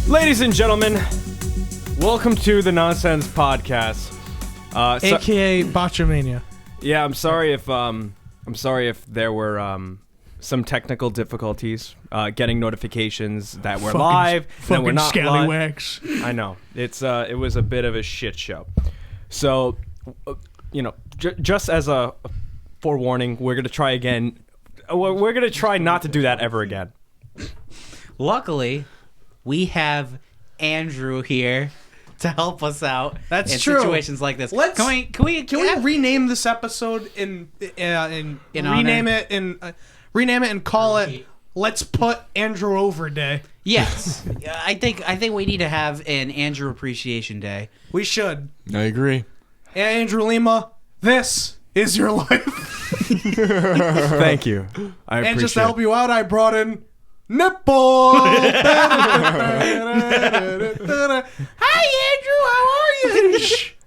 Ladies and gentlemen, welcome to the Nonsense Podcast, aka Botchamania. Yeah, I'm sorry if there were some technical difficulties getting notifications that we're live and we're not scallywags. live. I know it was a bit of a shit show. So, just as a forewarning, we're gonna try again. We're gonna try not to do that ever again. Luckily, we have Andrew here to help us out. That's in true. Situations like this. Can we rename this episode and rename it and call it "Let's Put Andrew Over Day"? Yes, I think we need to have an Andrew Appreciation Day. We should. I agree. Andrew Lima, this is your life. Thank you. I appreciate and just to help you out, I brought in Nipple. Hi, Andrew. How are you?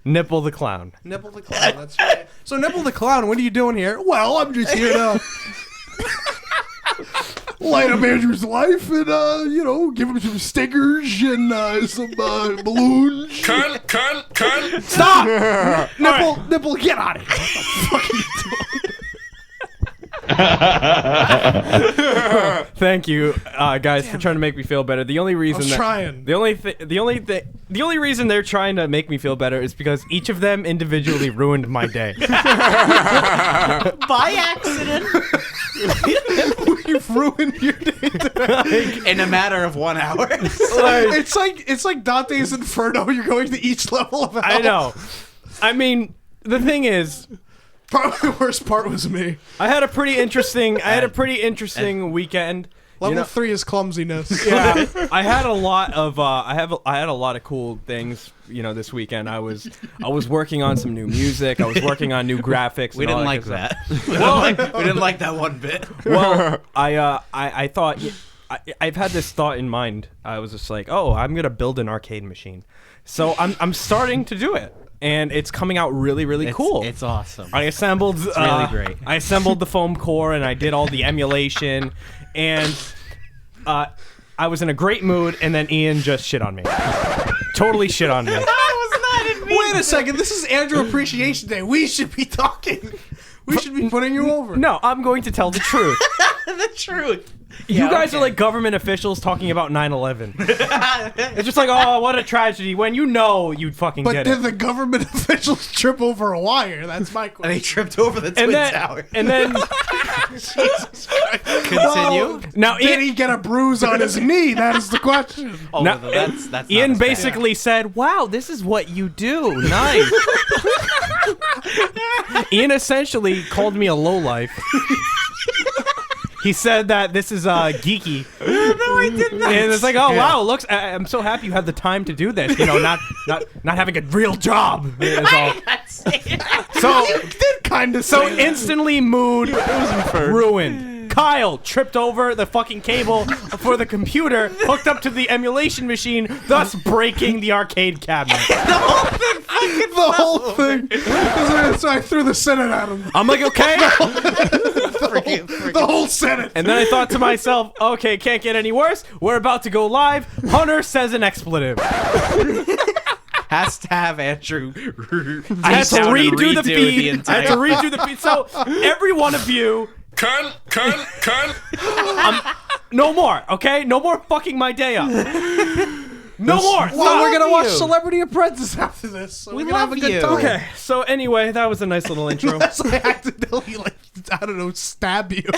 Nipple the Clown. Nipple the Clown. That's right. So, Nipple the Clown, what are you doing here? Well, I'm just here to light up Andrew's life and, give him some stickers and some balloons. Cunt. Stop! Nipple, get out of here. What the fuck are you doing? Thank you, guys, for trying to make me feel better. The only reason the only reason they're trying to make me feel better is because each of them individually ruined my day. By accident. We've ruined your day today. In a matter of 1 hour. It's like Dante's Inferno. You're going to each level of hell. I know. I mean, the thing is, probably the worst part was me. I had a pretty interesting weekend. Level 3 is clumsiness. Yeah, I had a lot of I had a lot of cool things. This weekend I was working on some new music. I was working on new graphics. We didn't like that. We didn't like that one bit. Well, I thought I've had this thought in mind. I was just like, oh, I'm gonna build an arcade machine. So I'm starting to do it. And it's coming out really, really cool. It's awesome. I assembled. It's really great. I assembled the foam core and I did all the emulation, and I was in a great mood. And then Ian just shit on me. Totally shit on me. That was not in me. Wait a second. This is Andrew Appreciation Day. We should be talking. We should be putting you over. No, I'm going to tell the truth. The truth. You guys are like government officials talking about 9/11. It's just like, oh, what a tragedy. When you'd fucking But did did it. the government officials trip over a wire? That's my question. They tripped over the Twin Tower. And then Jesus Christ. Continue. Now Did he get a bruise on his knee? That is the question. Oh, Now, that's Ian not basically said, wow, this is what you do. Nice. Ian essentially called me a lowlife. He said that this is geeky. No, I did not. And it's like, oh wow, looks. I'm so happy you have the time to do this. Not having a real job. Is all. So You did kind of so instantly mood ruined. Kyle tripped over the fucking cable for the computer, hooked up to the emulation machine, thus breaking the arcade cabinet. the whole thing. So I threw the Senate at him. I'm like, okay. The whole Senate. And then I thought to myself, okay, can't get any worse. We're about to go live. Hunter says an expletive. Has to have Andrew. I had to redo the beat. I had to redo the beat. So every one of you. Cunt. No more, okay? No more fucking my day up. No more. Well, we're going to watch you. Celebrity Apprentice after this. So We we're gonna have love a good you. time. Okay, so anyway, that was a nice little intro. Unless I accidentally, stab you.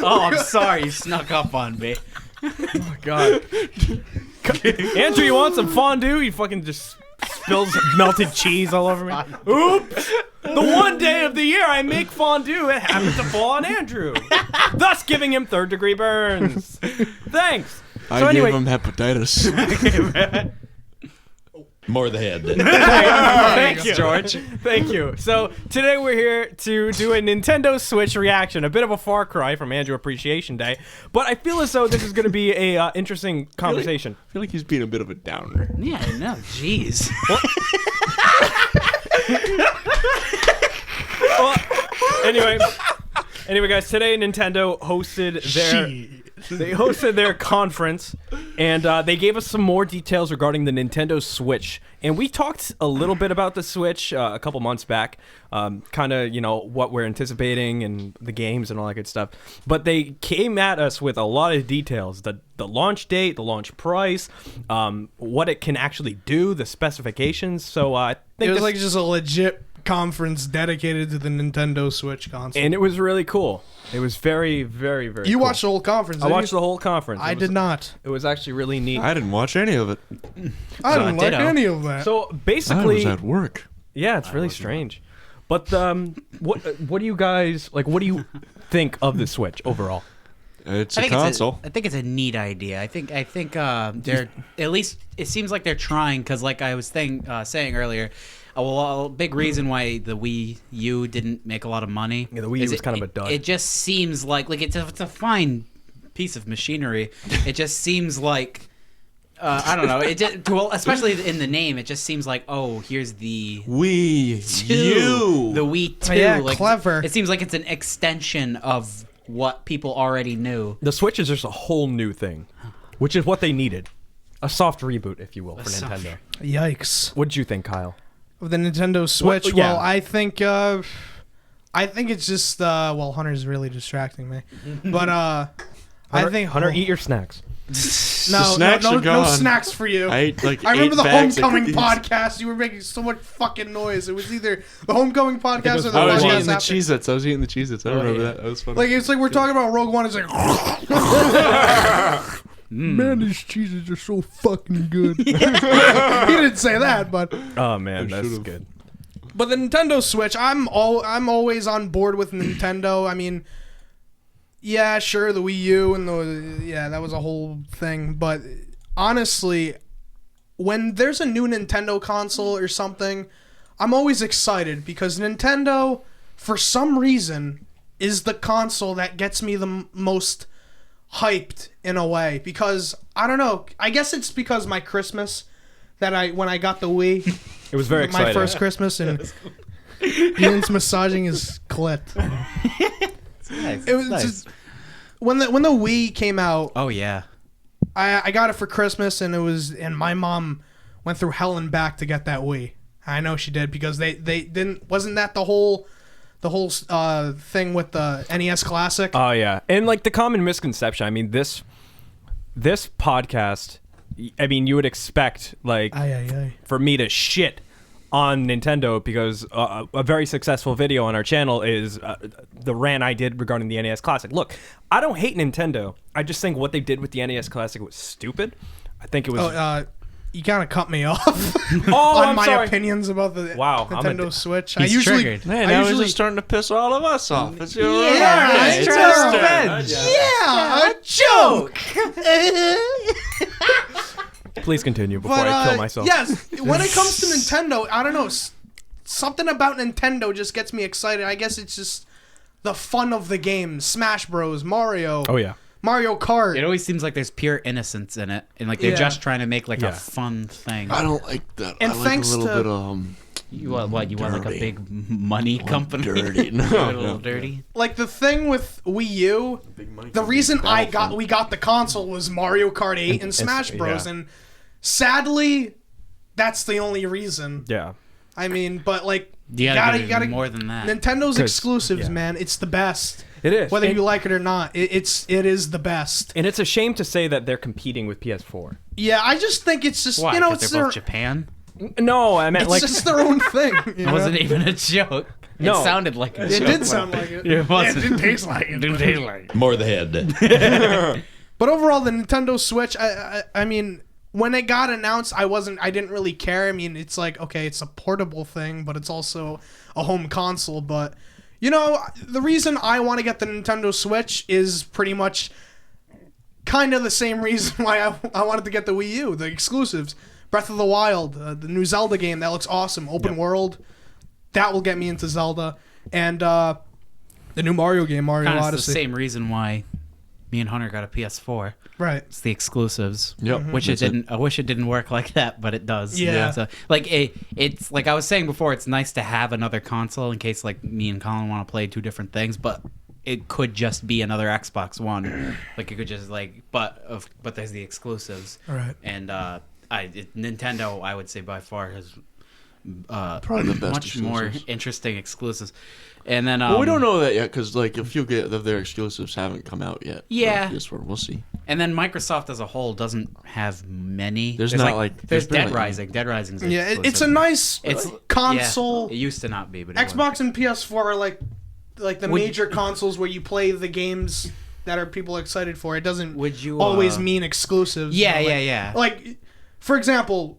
Oh, I'm sorry. You snuck up on me. Oh, God. Andrew, you want some fondue? You fucking just spills melted cheese all over me. Oops! The one day of the year I make fondue, it happened to fall on Andrew, thus giving him third-degree burns. Thanks. I gave him hepatitis. More the head. Thank you, George. Thank you. So today we're here to do a Nintendo Switch reaction, a bit of a far cry from Andrew Appreciation Day, but I feel as though this is going to be a interesting conversation. I feel like he's being a bit of a downer. Yeah, no, jeez. Well, anyway, guys, today Nintendo hosted their They hosted their conference, and they gave us some more details regarding the Nintendo Switch. And we talked a little bit about the Switch a couple months back, kind of, what we're anticipating and the games and all that good stuff. But they came at us with a lot of details: the launch date, the launch price, what it can actually do, the specifications. So I think It was like just a legit conference dedicated to the Nintendo Switch console. and it was really cool. It was very, very, very. You cool. watched the whole conference, I didn't watched you? the whole conference. I did not. It was actually really neat. I didn't watch any of it. I didn't like ditto. any of that. So I basically, was at work. yeah, it's really strange. But what do you guys like? What do you think of the Switch overall? It's a console. I think it's a neat idea. I think they're at least it seems like they're trying because like I was saying earlier, a big reason why the Wii U didn't make a lot of money. Yeah, the Wii U is was kind of a dud. It just seems like it's a fine piece of machinery. It just seems like. I don't know. It just, well, especially in the name, it just seems like, oh, here's the Wii 2, U. the Wii 2. Yeah, like, clever. It seems like it's an extension of what people already knew. The Switch is just a whole new thing, which is what they needed. A soft reboot, if you will, for soft- Nintendo. Yikes. What'd you think, Kyle? Of the Nintendo Switch, yeah. well, I think it's just Hunter's really distracting me. But I think Hunter, eat your snacks. no snacks are no gone. snacks for you. I ate like I remember 8 the bags of Homecoming cookies. podcast. You were making so much fucking noise. It was either the Homecoming podcast was or the I was podcast eating the after. Cheez-Its. I was eating the Cheez-Its. I remember that. That was funny. Like it's like we're talking about Rogue One. It's like, man, these cheeses are so fucking good. He didn't say that, but Oh man, that's should've. good. the Nintendo Switch, I'm always on board with Nintendo. I mean, yeah, sure, the Wii U and that was a whole thing. But honestly, when there's a new Nintendo console or something, I'm always excited because Nintendo, for some reason, is the console that gets me the most hyped in a way. Because I don't know, I guess it's because my Christmas when I got the Wii. It was very exciting. My first Christmas, and Ian's massaging his clit. Nice. It was just when the Wii came out. Oh yeah. I got it for Christmas, and my mom went through hell and back to get that Wii. I know she did because they didn't. Wasn't that the whole thing with the NES Classic? Oh yeah, and like the common misconception. I mean, this podcast. I mean, you would expect like for me to shit on Nintendo because a very successful video on our channel is the rant I did regarding the NES Classic. Look, I don't hate Nintendo. I just think what they did with the NES Classic was stupid. I think it was. You kind of cut me off Oh, on I'm my sorry. opinions about the Wow, Nintendo Switch. He's I usually, triggered. Man, I now usually he's just starting to piss all of us off. It's your Yeah, it's it's your just turn. a joke. Please continue before But I kill myself. yes, when it comes to Nintendo, I don't know. Something about Nintendo just gets me excited. I guess it's just the fun of the game. Smash Bros, Mario. Oh yeah. Mario Kart. It always seems like there's pure innocence in it, and like they're Yeah. just trying to make like Yeah. a fun thing. I don't like that. And I like thanks a little to- bit of You want what? You want like a Dirty. big money company? dirty. No, a little no. dirty. Like the thing with Wii U, the reason we got the console was Mario Kart 8 and Smash Bros. yeah. And sadly, that's the only reason. Yeah. I mean, but like You gotta give it more than that. Nintendo's 'Cause, exclusives, yeah. man. It's the best. It is. Whether And- you like it or not, it is the best. And it's a shame to say that they're competing with PS4. Yeah, I just think it's just Why? you know 'Cause it's they're their both Japan. No, I meant it's like just their own thing. You It know? wasn't even a joke. No. It sounded like a It joke. did sound like it. It wasn't. It didn't taste like it. Didn't taste like it. More the head. But overall, the Nintendo Switch, I mean, when it got announced, I didn't really care. I mean, it's like, okay, it's a portable thing, but it's also a home console. But, you know, the reason I want to get the Nintendo Switch is pretty much kind of the same reason why I wanted to get the Wii U, the exclusives. Breath of the Wild, the new Zelda game, that looks awesome. Open world, that will get me into Zelda. And the new Mario game, Mario Kind of the Odyssey. same reason why me and Hunter got a PS4. Right. It's the exclusives. Yep. Which it didn't. I wish it didn't work like that, but it does. Yeah. So, like it's like I was saying before. It's nice to have another console in case like me and Colin want to play two different things. But it could just be another Xbox One. Like it could just like, but there's the exclusives. Right. And Nintendo, I would say by far has Probably the best much more exclusives. interesting exclusives. And then Well, we don't know that yet because like a few of their exclusives haven't come out yet. Yeah. We'll see. And then Microsoft as a whole doesn't have many. There's not, there's barely Dead any. Rising. Dead Rising's Yeah, exclusive. it's a nice console. Yeah, it used to not be, but it Xbox and PS4 are like the major consoles where you play the games that are people excited for. It doesn't Would you, always mean exclusives. Yeah, but yeah. Like, for example,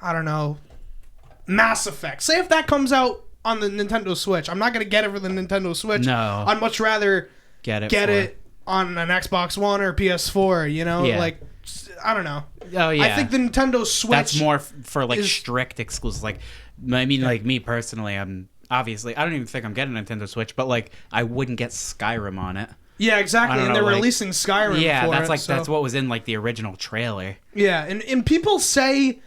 I don't know, Mass Effect. Say if that comes out on the Nintendo Switch, I'm not gonna get it for the Nintendo Switch. No. I'd much rather Get get it on an Xbox One or PS4. You know, Yeah. like I don't know. Oh yeah. I think the Nintendo Switch. That's more for like is- strict exclusives. Like, I mean, like me personally, obviously I don't even think I'm getting a Nintendo Switch, but like I wouldn't get Skyrim on it. Yeah, exactly. I don't And know, they're like- releasing Skyrim. Yeah, for that's it, like so- that's what was in like the original trailer. Yeah, and people say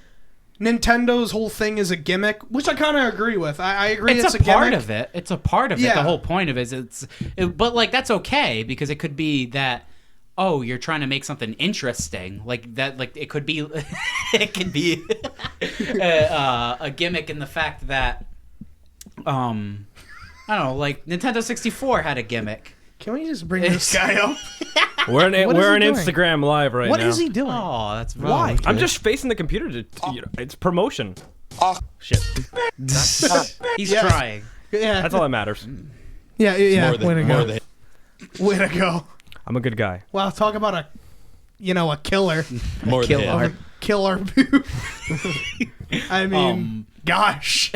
Nintendo's whole thing is a gimmick, which I kind of agree with. I agree It's a a part gimmick. of it. It's a part of it. Yeah. The whole point of it is but like that's okay because it could be that you're trying to make something interesting like that. Like it could be it could be a gimmick in the fact that I don't know, like Nintendo 64 had a gimmick. Can we just bring this guy up? We're What is we're on he doing? Instagram Live right What now. is he doing? Oh, that's Why? wrong. I'm just facing the computer to it's promotion. Shit. He's trying. Yeah, That's all that matters. yeah. Way to go. than Way to go. I'm a good guy. Wow, talk about a killer. more than Killer. him. Killer. I mean, gosh.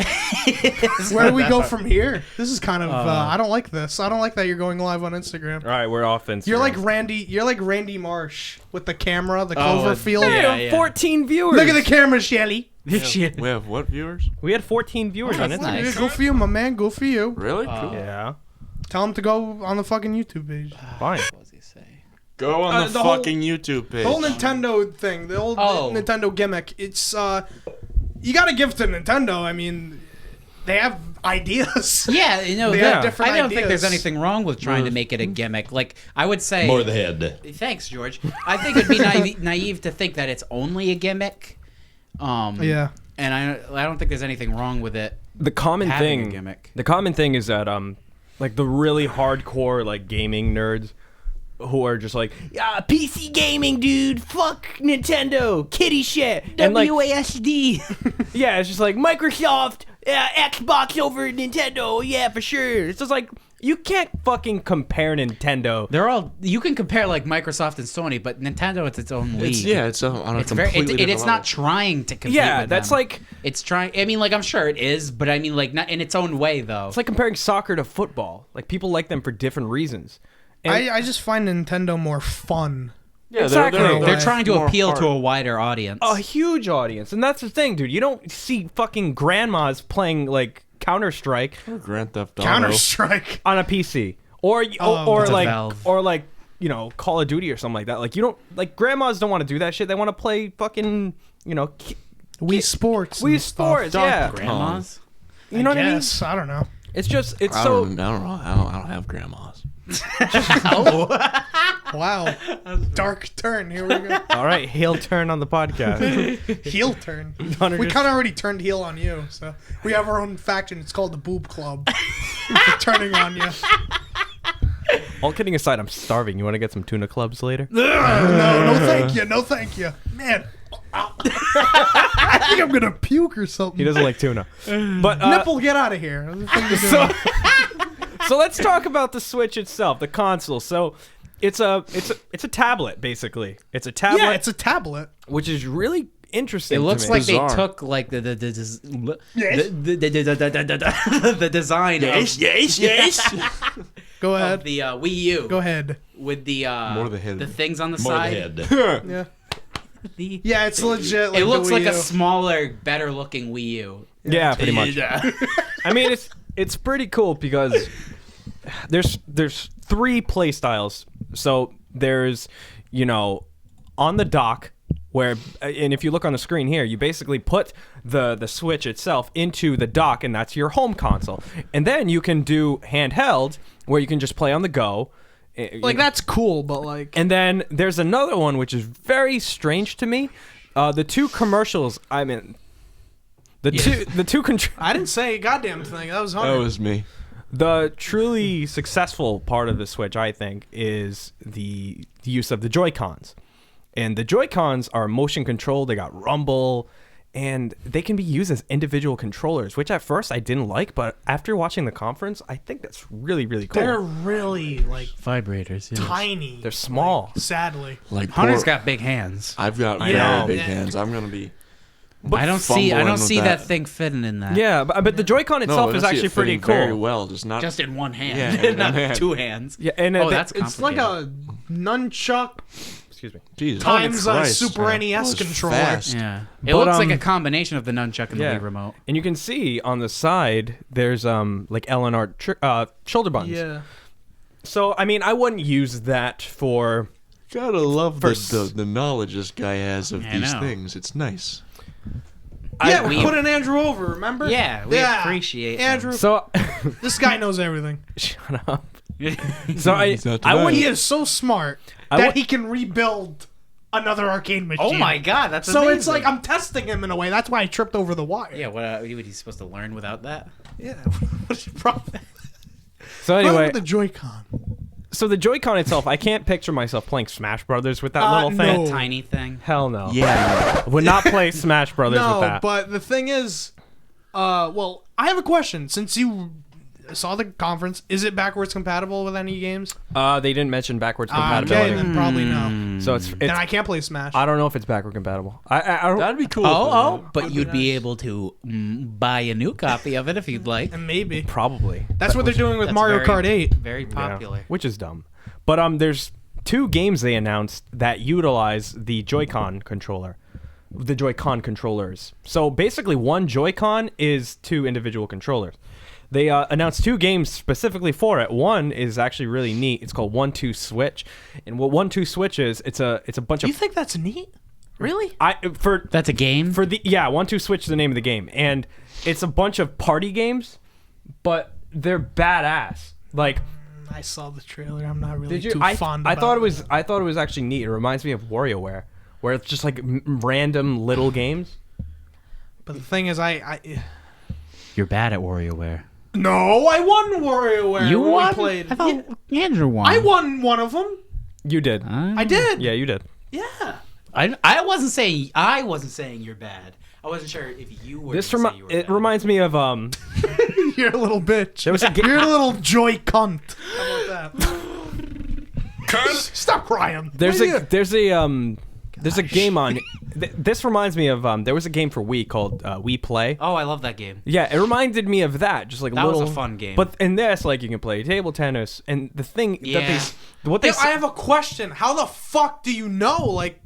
Where do we go from here? This is kind of. I don't like this. I don't like that you're going live on Instagram. All right, we're off Instagram. You're like Randy. You're like Randy Marsh with the camera, the Oh, Cloverfield. Hey, Yeah, we have yeah. 14 viewers. Look at the camera, Shelly. Shit. We have what viewers? We had 14 viewers on that's Instagram. nice. Go for you, my man. Go for you. Really? Cool. Yeah, Tell him to go on the fucking YouTube page. fine. What was he saying? Go on the the whole- fucking YouTube page. The whole Nintendo thing, the old Oh. Nintendo gimmick. It's you got to give to Nintendo. I mean, they have ideas. Yeah, you know, They have I different don't think there's ideas. anything wrong with trying to make it a gimmick. Like, I would say... More the head. Thanks, George. I think it'd be naive to think that it's only a gimmick. Yeah. And I don't think there's anything wrong with it. The common Having a thing, gimmick. the common thing is that like the really hardcore like gaming nerds who are just like, yeah, PC gaming, dude, fuck Nintendo, kitty shit, and like, WASD. yeah, it's just like Microsoft, Xbox over Nintendo, yeah, for sure. It's just like you can't fucking compare Nintendo. They're all... You can compare, like, Microsoft and Sony, but Nintendo, it's its own league. It's on a It's very... completely different It's level. not trying to compete Yeah, with that's them. like It's trying... I mean, like, I'm sure it is, but I mean, like, not in its own way, though. it's like comparing soccer to football. Like people like them for different reasons. And I just find Nintendo more fun. Yeah, Exactly. They're trying to more appeal hard. to a wider audience. a huge audience, and that's the thing, dude. You don't see fucking grandmas playing like Counter-Strike Grand Theft Auto. Counter Strike. on a PC, or Oh, it's a Valve. like Call of Duty or something like that. Like you don't like grandmas don't want to do that shit. They want to play fucking Wii Sports. Wii and stuff. Sports. Yeah, Grandmas? you know what I mean? Yes, I don't know. It's just it's I so don't know. I don't have grandmas. Wow. Dark turn. Here we go. all right. Heel turn on the podcast. Heel turn. Hunter We just- kind of already turned heel on you, so we have our own faction. It's called the Boob Club. We're turning on you. All kidding aside, I'm starving. You want to get some tuna clubs later? No, thank you. No, thank you. Man. I think I'm gonna puke or something. He doesn't like tuna. But Nipple, get out of here. So let's talk about the Switch itself, the console. So it's a tablet basically. It's a tablet, Yeah, it's a tablet. which is really interesting. It looks to me. like they Bizarre. took like the design Go of ahead. the Wii U Go ahead. with the More the head. the things on the More the side. head. Yeah. The- Yeah, it's legit. Like it looks the like Wii a U. smaller, better looking Wii U. yeah, pretty much. I mean, it's pretty cool because there's three play styles. So there's on the dock, where, and if you look on the screen here, you basically put the Switch itself into the dock, and that's your home console. And then you can do handheld, where you can just play on the go. Like, that's cool, but like... And then there's another one which is very strange to me. The two commercials, I mean... The two I didn't say a goddamn thing. That was Hunter. That was me. The truly successful part of the Switch, I think, is the use of the Joy-Cons. And the Joy-Cons are motion controlled. They got rumble, and they can be used as individual controllers, which at first I didn't like, but after watching the conference, I think that's really, really cool. They're really, like, Vibrators, yeah. tiny. They're small. Sadly. Like Hunter's got big hands. I've got Yeah. very big hands. I'm gonna be. I don't see fumbling with that thing fitting in that. Yeah, but the Joy-Con itself is I see actually it pretty fitting cool. Very well, just not. Just in one hand, Yeah, in not one hand. two hands. Yeah, and That's It's like complicated. a nunchuck excuse me. Jesus times a Christ, Super man. NES That was controller. fast. Yeah, it But, looks like a combination of the nunchuck and the Wii remote. And you can see on the side there's like L&R shoulder buttons. Yeah. So I mean, I wouldn't use that for. Gotta love First- the knowledge this guy has of I these know. things. It's nice. Yeah, we we- put an Andrew over, remember? Yeah, we appreciate them. Andrew. So This guy knows everything. shut up. So He's not I the wouldn't. He is so smart I that would- he can rebuild another arcade machine. Oh my god, that's So amazing. it's like I'm testing him in a way. That's why I tripped over the wire. Yeah, what he supposed to learn without that? Yeah. What's your problem? So Anyway, anyway, with the Joy-Con. so the Joy-Con itself, I can't picture myself playing Smash Brothers with that little no. thing. Oh. Tiny thing. Hell no. Yeah. Would not play Smash Brothers with No, that. but the thing is, well, I have a question. Since you saw the conference, is it backwards compatible with any games? They didn't mention backwards Okay, compatibility. then probably no. So it's Then I can't play Smash. I don't know if it's backward compatible. I don't. That'd be cool. But Would you'd be be nice. able to buy a new copy of it if you'd like. And maybe. Probably. That's what they're doing with That's Mario very- Kart 8. Very Yeah, popular. which is dumb. But there's two games they announced that utilize the Joy-Con controller. The Joy-Con controllers. So basically one Joy-Con is two individual controllers. They announced two games specifically for it. One is actually really neat. It's called 1-2 Switch. And what 1-2 Switch is, it's a bunch Do you of think that's neat? Really? That's a game? 1-2 Switch is the name of the game. And it's a bunch of party games, but they're badass. Like I saw the trailer. I'm not really did you? too I fond I about thought it it. was. I thought it was actually neat. It reminds me of WarioWare, where it's just like random little games. But the thing is, I You're bad at WarioWare. no, I won WarioWare. You when won? We played. I thought Andrew won. I won one of them. You did. I did. Yeah, you did. Yeah. I wasn't saying you're bad. I wasn't sure if you were. This gonna say you were it bad. reminds me of You're a little bitch. There was a You're a little joy cunt. How about that? Cunt. Stop crying. there's a game on. This reminds me of there was a game for Wii called Wii Play. Oh, I love that game. Yeah, it reminded me of that. Just like That was little a fun game. But in this, like you can play table tennis, and the thing Yeah. that what they Hey, I have a question. How the fuck do you know, like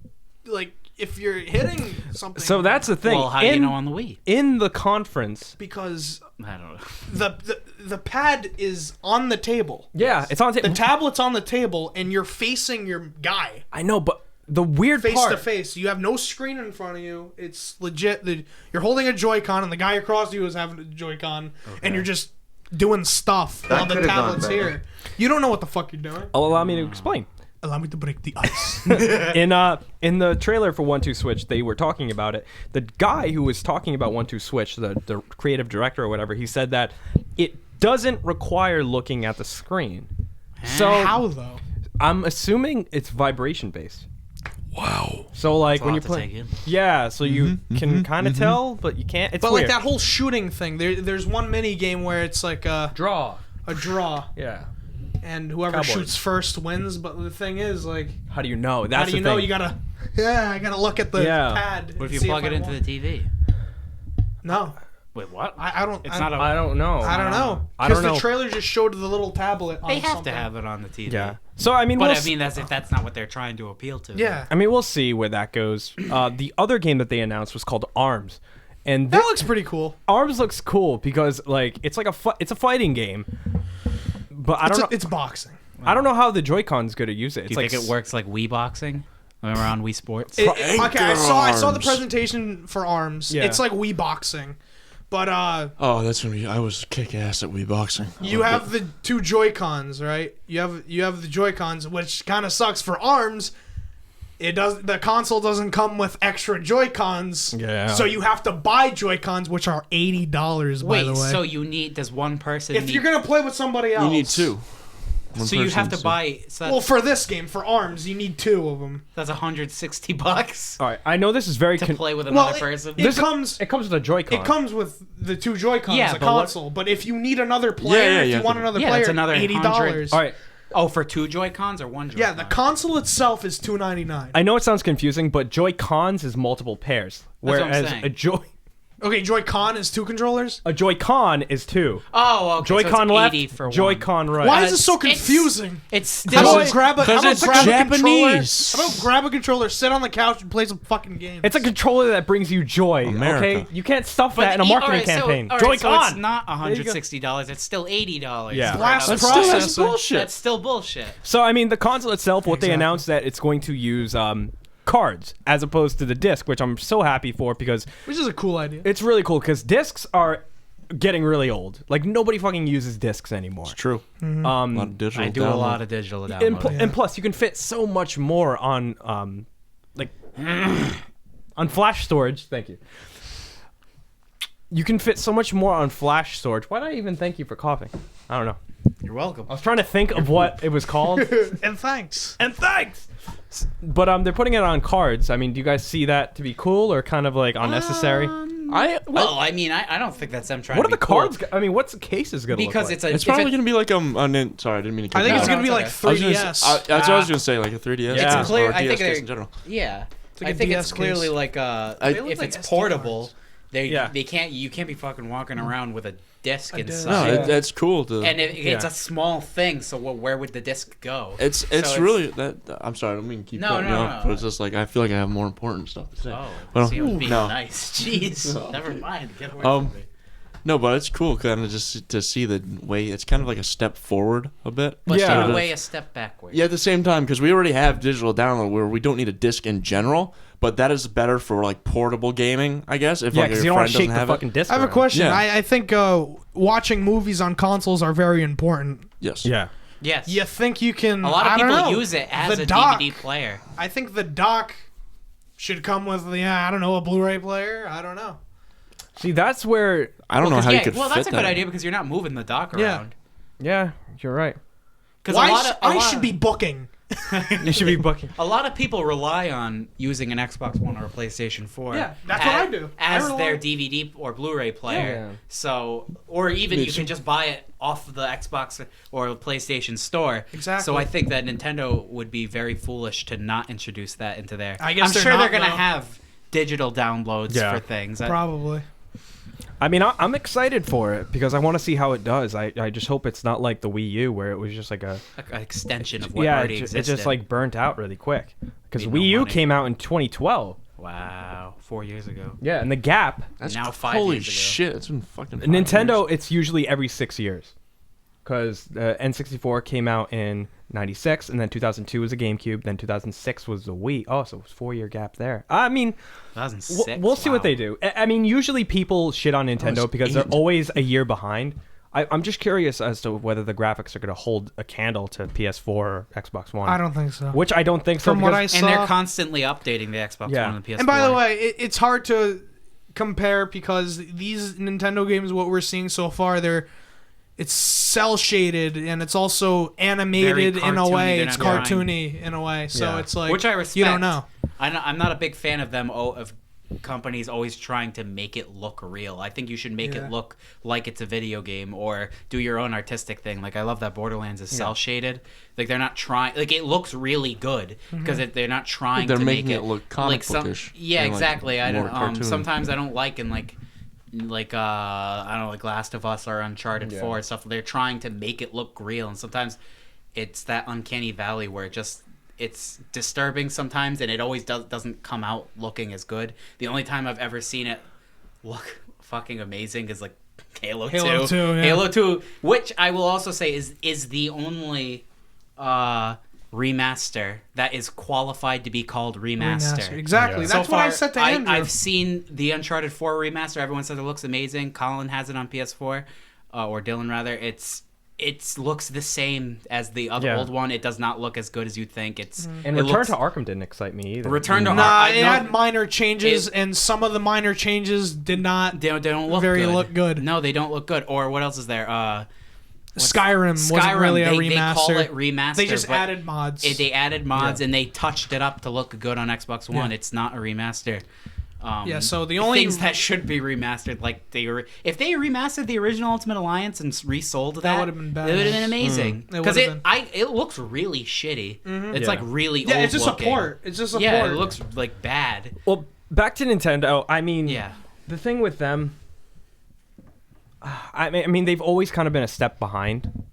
if you're hitting something? so that's the thing. Well, how do you know on the Wii? In the conference? because I don't know. the pad is on the table. Yeah, it's on The tablet's on the table, and you're facing your guy I know, but the weird face part. to face. You have no screen in front of you. It's legit. You're holding a Joy-Con, and the guy across you is having a Joy-Con, and you're just doing stuff while the could've gone tablet's better. here. You don't know what the fuck you're doing. Allow me to explain. Allow me to break the ice. In the trailer for 1-2 Switch, they were talking about it. The guy who was talking about 1-2 Switch, the creative director or whatever, he said that it doesn't require looking at the screen. So How though? I'm assuming it's vibration based. Wow. So like a when lot you're to take playing, in. yeah, so you can kind of tell, but you can't. It's But weird. like that whole shooting thing, there's one mini game where it's like a draw. draw, Yeah. and whoever Cowboys. shoots first wins. But the thing is, like, How do you know? That's how do you the know? thing. You gotta, I gotta look at the Yeah. pad. What if and you see plug I it into won. the TV? No, Wait, what? I don't. It's I, not a. I don't know. I don't know. I don't Because know. the trailer just showed the little tablet. They on have something. to have it on the TV. Yeah. So I mean, But we'll I mean, that's not what they're trying to appeal to. Yeah, I mean, we'll see where that goes. The other game that they announced was called Arms, and that looks pretty cool. Arms looks cool because like it's like it's a fighting game, but I don't know. It's boxing. I don't know how the Joy-Con's going to use it. Do It's you like think it works like Wii boxing? around Wii Sports. Okay, I saw the Arms. presentation for ARMS. Yeah. It's like Wii Boxing. But Oh, that's gonna be. I was kick ass at Wii boxing. you have the two Joy-Cons, right? You have the Joy-Cons, which kind of sucks for ARMS. The console doesn't come with extra Joy-Cons. Yeah. So you have to buy Joy-Cons, which are $80 by Wait, the way. so does one person if you're gonna play with somebody else, You need two. One so you have to person's- buy so Well, for this game, for ARMS, you need two of them. that's $160 All right, I know this is very. to play with Well, another person. It comes comes with a Joy-Con. It comes with the two Joy-Cons, Yeah, the but what- console. But if you need another player, yeah, if yeah. you want another Yeah, player, that's another $80. All right, Oh, for two Joy-Cons or one Joy-Con? Yeah, the console itself is $299. I know it sounds confusing, but Joy-Cons is multiple pairs, what I'm whereas saying. Okay, Joy-Con is two controllers. a Joy-Con is two. Oh, okay. Joy-Con so it's left, 80 for one. Joy-Con right. Why is this so It's- confusing? It's How still about grab a controller? Japanese. How about grab a controller, sit on the couch, and play some fucking games? It's a controller that brings you joy. America. Okay, you can't stuff that in a marketing campaign. So Joy-Con. it's not you go. $160. It's still $80. Yeah. Glass That's Still, that's processor. bullshit. That's still bullshit. So I mean, the console itself, what they Exactly. announced that it's going to use cards as opposed to the disc, which I'm so happy for because Which is a cool idea. it's really cool because discs are getting really old. Like nobody fucking uses discs anymore. It's true. A lot Um, of digital. I do a download. lot of digital and, downloading. and plus, you can fit so much more on like on flash storage. Thank you. You can fit so much more on flash storage. Why did I even thank you for coughing? I don't know. You're welcome. I was trying to think of what it was called. And thanks. And thanks. But they're putting it on cards. I mean, do you guys see that to be cool or kind of like unnecessary? Well, I mean, I don't think that's them trying What to are the be cool. cards? I mean, what's the cases gonna Because look it's like? a It's if probably it- gonna be like sorry, I didn't mean to. I think cut it's you gonna no, be it's like okay. 3DS. that's what I was gonna say, like a 3DS. Yeah. It's clear. Or a I think DS case they're in general. yeah. like I a think DS it's clearly case. like They look if like it's SD portable, cards. they can't. You can't be fucking walking around with a disc A disc. inside. No, Yeah. that's cool. To And it's Yeah. a small thing, so where would the disc go? it's So really that. I'm sorry, I don't mean to keep No, cutting no, you off, no. but it's just like I feel like I have more important stuff to say. Oh, Well, see, I was being no. nice. Jeez, never mind. Get away Um, from me. No, but it's cool kind of just to see the way it's kind of like a step forward a bit. But yeah. in a way, a step backwards. Yeah, at the same time, because we already have digital download where we don't need a disc in general, but that is better for like portable gaming, I guess. If Yeah, like because your you don't want friend to shake doesn't the have fucking it. disc. I have a around. question. Yeah. I think watching movies on consoles are very important. Yes. Yeah. Yes. You think you can? A lot of I don't people know. use it as The a dock. DVD player. I think the dock should come with I don't know, a Blu-ray player. I don't know. See, that's where. I don't know how you could well, fit that's a that. good idea because you're not moving the dock Yeah. around. Yeah, you're right. Because I should be booking. You should be booking. A lot of people rely on using an Xbox One or a PlayStation 4. Yeah, that's what I do. I As rely- their DVD or Blu-ray player. Yeah. So, or even Me you too. can just buy it off the Xbox or PlayStation store. Exactly. So I think that Nintendo would be very foolish to not introduce that into there. I guess I'm they're sure not, they're going to though. have digital downloads Yeah. for things. Probably. I mean, I'm excited for it because I want to see how it does. I just hope it's not like the Wii U where it was just like a An extension of what yeah, already it existed. just like burnt out really quick. Because Made no Wii U money. came out in 2012. Wow, 4 years ago. Yeah, and the gap. That's Now 5 holy years ago. shit! It's been fucking. 5 Nintendo, years. it's usually every 6 years. Because the N64 came out in 96, and then 2002 was a GameCube, then 2006 was the Wii. Oh, so it was a 4-year gap there. I mean, 2006. we'll see what wow. they do. I mean, usually people shit on Nintendo was because they're 8. always a year behind. I'm just curious as to whether the graphics are going to hold a candle to PS4 or Xbox One. I don't think so. Which I don't think so. From what because- I And they're saw- constantly updating the Xbox Yeah. One and the PS4. And by the way, it's hard to compare because these Nintendo games, what we're seeing so far, it's cell shaded and it's also animated Very in a cartoony. way. They're It's not cartoony in a way. So Yeah. it's like which I respect. You don't know. I'm not a big fan of them of companies always trying to make it look real. I think you should make Yeah. it look like it's a video game or do your own artistic thing. Like I love that Borderlands is cell shaded. Like they're not trying. Like it looks really good because they're not trying. They're to making make it look comic bookish Yeah, and, like, exactly. I more don't. cartoon. Sometimes I don't like I don't know, like Last of Us or Uncharted 4 and stuff. They're trying to make it look real, and sometimes it's that uncanny valley where it's disturbing sometimes, and it always doesn't come out looking as good. The only time I've ever seen it look fucking amazing is like Halo 2. Halo 2, yeah. Halo 2, which I will also say is the only remaster that is qualified to be called remaster. Exactly. Yeah. That's So what I far, said to Andrew. I've seen the Uncharted 4 remaster. Everyone says it looks amazing. Colin has it on PS4, or Dylan rather. It looks the same as the other old one. It does not look as good as you'd think. And Return to Arkham didn't excite me either. Return to Nah, Arkham. it had minor changes, and some of the minor changes did not They don't look very good. look good. No, they don't look good. Or what else is there? Skyrim wasn't really a remaster. They call it remaster. They just but added mods. They added mods and they touched it up to look good on Xbox One. Yeah. It's not a remaster. Yeah, so the only things that should be remastered, like if they remastered the original Ultimate Alliance and resold that, would've been bad. It would have been amazing. It Because would've it looks really shitty. It's like really yeah, old it's just looking. a port. It's just a Yeah, port. it looks like bad. Well, back to Nintendo. I mean, Yeah. the thing with them, I mean, they've always kind of been a step behind,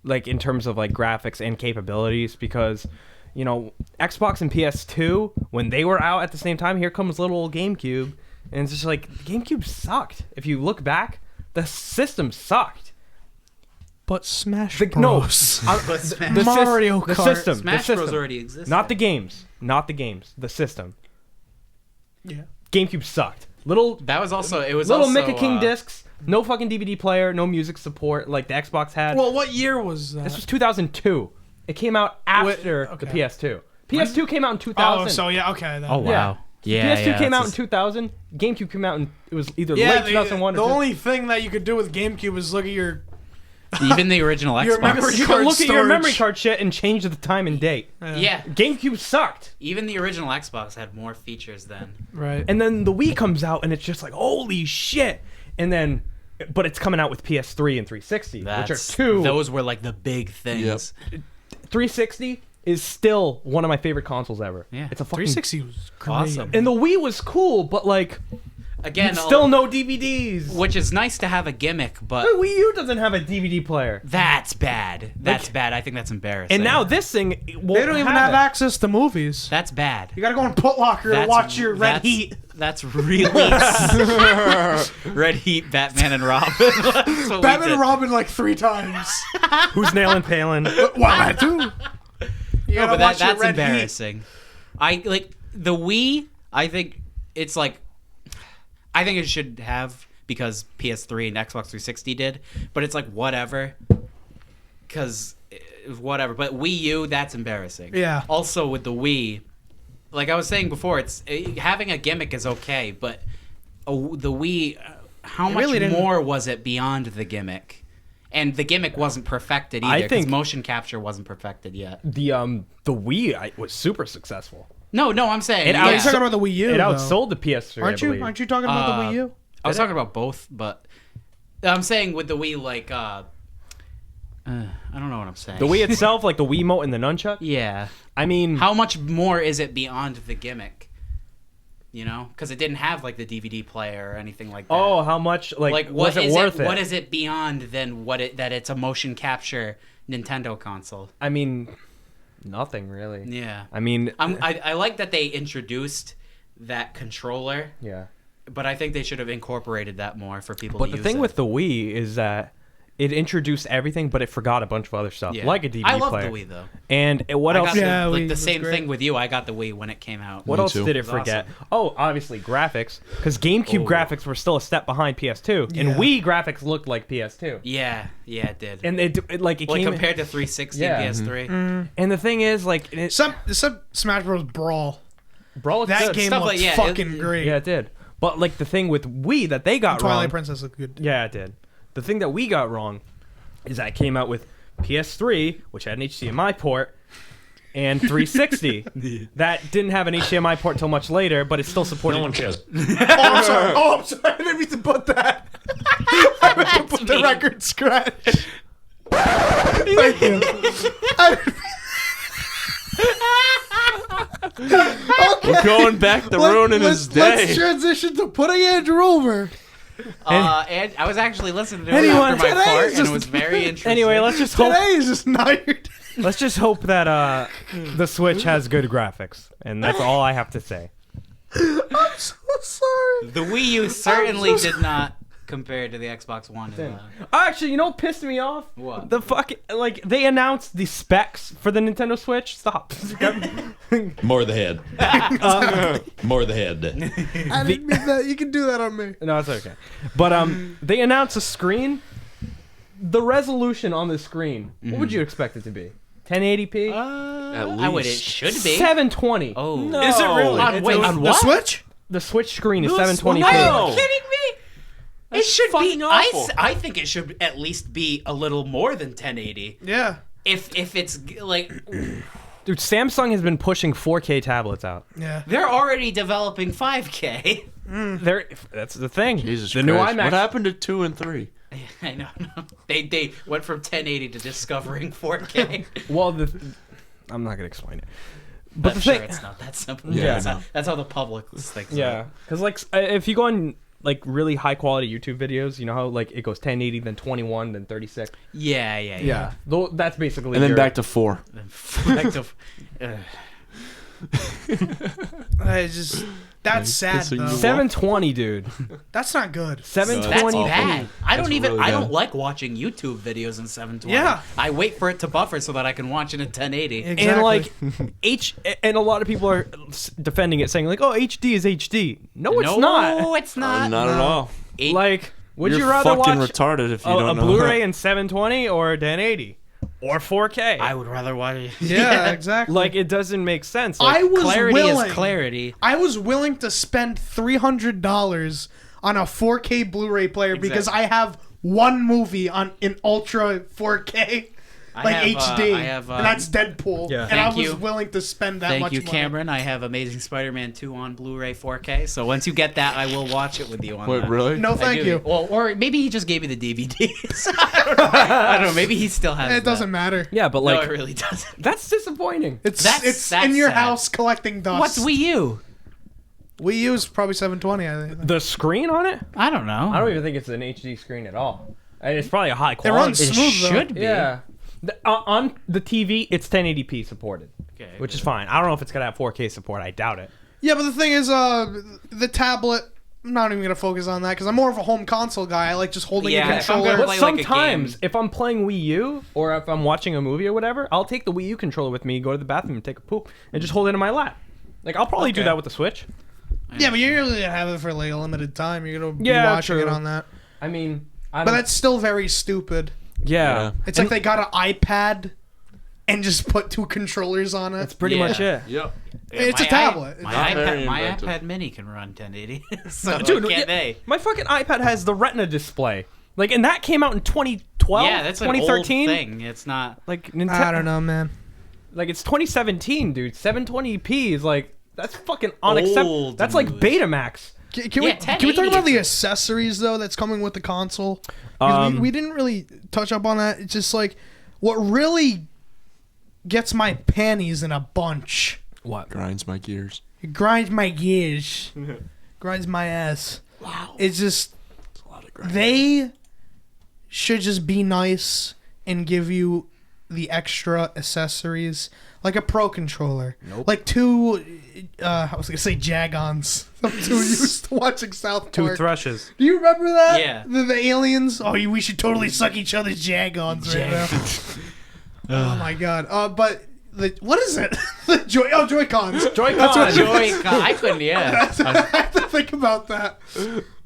like in terms of like graphics and capabilities, because you know Xbox and PS2 when they were out at the same time, here comes little old GameCube, and it's just like GameCube sucked. If you look back, the system sucked. But Smash The, Bros. no, the Mario the Kart. system, Smash the Bros system. already exists. Not the games, the system. Yeah. GameCube sucked. Little That was also it was little also, Mickey King discs, no fucking DVD player, no music support like the Xbox had. Well, what year was that? This was 2002. It came out after the okay. PS2. PS2 came out in 2000. Oh, so yeah, okay. Then. Oh wow. Yeah. PS2 came out in that's 2000. GameCube came out in it was either Yeah, late 2001 the or only thing that you could do with GameCube is look at your even the original Your Xbox. memory you card can look at your storage. memory card shit and change the time and date. Yeah. GameCube sucked. Even the original Xbox had more features than. right. And then the Wii comes out and it's just like holy shit. And then but it's coming out with PS3 and 360, which are two. Those were like the big things. 360 is still one of my favorite consoles ever. Yeah. It's a fucking 360 was great. Awesome. And the Wii was cool, but like Again, still no DVDs. which is nice to have a gimmick, but The Wii U doesn't have a DVD player. that's bad. That's bad. I think that's embarrassing. And now this thing won't They don't even have it. access to movies. that's bad. You gotta go in Put Locker and watch your Red Heat. That's really Red Heat, Batman and Robin. That's what we Batman did. and Robin like 3 times. Who's nailing Palin? Why too? You No, gotta but watch your that's Red Heat. embarrassing. I like the Wii. I think it's like. I think it should have because PS3 and Xbox 360 did, but it's like whatever. Because whatever. But Wii U, that's embarrassing. Yeah. Also with the Wii, like I was saying before, it's having a gimmick is okay, but the Wii, how much really didn't- more was it beyond the gimmick? And the gimmick wasn't perfected I either because think- motion capture wasn't perfected yet. The Wii was super successful. No, I'm saying It Are you outs- talking about the Wii U? It though? outsold the PS3. Aren't I you? believe. Aren't you talking about the Wii U? I was talking about both, but I'm saying with the Wii, like, I don't know what I'm saying. The Wii itself, like the Wiimote and the nunchuck. Yeah. I mean, How much more is it beyond the gimmick? You know, because it didn't have like the DVD player or anything like that. oh, how much? Like, what was it is worth it? What is it beyond than that it's a motion capture Nintendo console? I mean, nothing really. Yeah. I mean, I like that they introduced that controller, yeah. but I think they should have incorporated that more for people But to the use thing it. with the Wii is that it introduced everything, but it forgot a bunch of other stuff, Yeah. like a DVD I love player. the Wii though. And what I else? got Yeah, the, Wii like the was same great. thing with you. I got the Wii when it came out. What Me else too. did it It was forget? awesome. Oh, obviously graphics, because GameCube graphics were still a step behind PS2, and Yeah. Wii graphics looked like PS2. Yeah, it did. And it like it like came. compared to 360 Yeah. and PS3. And the thing is, like, Except Smash Bros. Brawl. Brawl is That good. game Stuff looked like- yeah, fucking it- great. Yeah, it did. But like the thing with Wii that they got Twilight wrong. Princess looked good. Yeah, it did. The thing that we got wrong is that it came out with PS3, which had an HDMI port, and 360 that didn't have an HDMI port till much later, but it still supported. No one cares. Oh, I'm sorry. I didn't mean to put that. I meant to put the me. record scratch. Thank you. We're going back to ruining his Let's day. transition to putting Andrew over. And I was actually listening to it Anyone- after my today fart, is and it just- was very interesting. Anyway, let's just hope. Today is just not your day. Let's just hope that the Switch has good graphics, and that's all I have to say. I'm so sorry. the Wii U certainly did not. compared to the Xbox One. Actually, you know what pissed me off? What? The fucking they announced the specs for the Nintendo Switch. Stop. More the head. More the head. I didn't mean that. You can do that on me. No, it's okay. But they announced a screen. The resolution on the screen. What would you expect it to be? 1080p? At least. I would. It should be. 720. Oh, No. Is it really? On, wait, on The what? Switch? The Switch screen is No. 720p. Are you kidding me? That's it should fucking be. awful. I think it should at least be a little more than 1080. Yeah. If it's like Dude, Samsung has been pushing 4K tablets out. Yeah. they're already developing 5K. That's the thing. Jesus the Christ. new iMac. What happened to 2 and 3? I know. They went from 1080 to discovering 4K. Well, I'm not gonna explain it. But I'm the sure thing, it's not that simple. Yeah, that's how the public thinks. yeah, because like if you go on like really high quality YouTube videos, you know how like it goes 1080, then 21, then 36. Yeah. That's basically. And then back to 4. Back to, That's sad pissing you though. off. 720, dude. That's not good. 720. that's bad. I don't That's even. really I bad. don't like watching YouTube videos in 720. Yeah. I wait for it to buffer so that I can watch it in 1080. Exactly. And like and a lot of people are defending it, saying like, "Oh, HD is HD." No, it's not. No, it's not. Not at all. Eight- Like, would You're you rather fucking watch retarded if you a don't know. Blu-ray in 720 or 1080 or 4K? I would rather watch it. Yeah, exactly. Like, it doesn't make sense. I Like, was Clarity willing. is clarity. I was willing to spend $300 on a 4K Blu-ray player because Exactly. I have one movie in ultra 4K, like HD, I have, and that's Deadpool. Yeah. And I Thank was you. willing to spend that Thank much you, money. Cameron. I have Amazing Spider-Man 2 on Blu-ray 4K. So once you get that, I will watch it with you on Wait, that. really? No, I thank do. you. Well, or maybe he just gave me the DVDs. I don't know. Maybe he still has. It doesn't matter. yeah, but No, like, it really doesn't. that's disappointing. It's That's in your sad. house collecting dust. What's Wii U? Wii U is probably 720. I think. The screen on it? I don't know. I don't even think it's an HD screen at all. And it's probably a high It quality. runs It smooth though. should be. Yeah. On the TV, it's 1080p supported, Okay, which is fine. I don't know if it's gonna have 4K support. I doubt it. Yeah, but the thing is, the tablet. I'm not even gonna focus on that because I'm more of a home console guy. I like just holding Yeah, a if I'm controller. gonna But play like a sometimes, game. if I'm playing Wii U or if I'm watching a movie or whatever, I'll take the Wii U controller with me, go to the bathroom, and take a poop, and just hold it in my lap. Like I'll probably do Okay. that with the Switch. Yeah, but you're gonna have it for like a limited time. You're gonna be Yeah, watching true. it on that. I mean, I But don't, that's still very stupid. yeah. It's like they got an iPad and just put 2 controllers on it. That's pretty Yeah. much it. Yep. It's a My tablet. My, Not very my inventive. iPad Mini can run 1080. So Dude, can't yeah, they? my fucking iPad has the Retina display. Like, and that came out in 2012, Yeah, that's an 2013. old thing. It's not. Like Nintendo. I don't know, man. Like it's 2017, dude. 720p is like that's fucking unacceptable. Old That's like news. Betamax. Can Yeah, we talk about 1080 the accessories though that's coming with the console? 'Cause we didn't really touch up on that. It's just like what really gets my panties in a bunch. What? Grinds my gears. It grinds my gears, grinds my ass. Wow. It's just It's a lot of grind. they should just be nice and give you the extra accessories like a pro controller. Nope. Like 2 I was gonna say Jag-Ons. I'm too used to watching South Two Park. thrushes. Do you remember that? Yeah. The aliens? Oh, we should totally suck each other's Jag-Ons right now. Oh my god. But what is it? The Joy-Cons. Joy-Con. Joy-Con. I couldn't. Yeah. I have to think about that.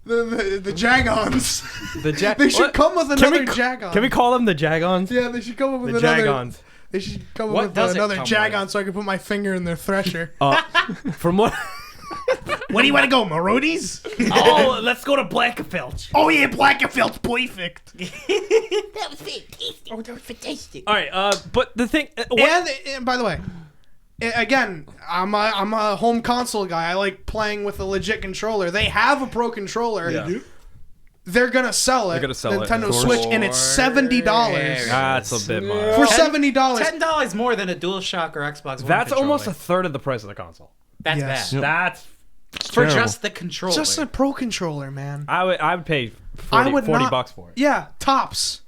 The Jag-Ons. The They should come with another Can Jag-On. we call them the Jag-Ons? Yeah, they should come up with The another. Jag-Ons. They should come up What with does it another come Jag-On with? so I can put my finger in their thresher. From what? Where do you want to go, Marodies? Oh, let's go to Blankenfeld. Oh yeah, Blankenfeld's perfect. That was fantastic. Oh, that was fantastic. All right. But the thing. And by the way, again, I'm a home console guy. I like playing with a legit controller. They have a pro controller. Yeah. They're gonna sell it. They're gonna sell it, Nintendo of course. Switch, and it's $70 That's a bit much. for $70. $10 more than a DualShock or Xbox One. That's almost a controller. third of the price of the console. That's Yes. bad. That's. For terrible. just the controller. Just a pro controller, man. I would pay 40, I would 40 not- bucks for it. Yeah, tops.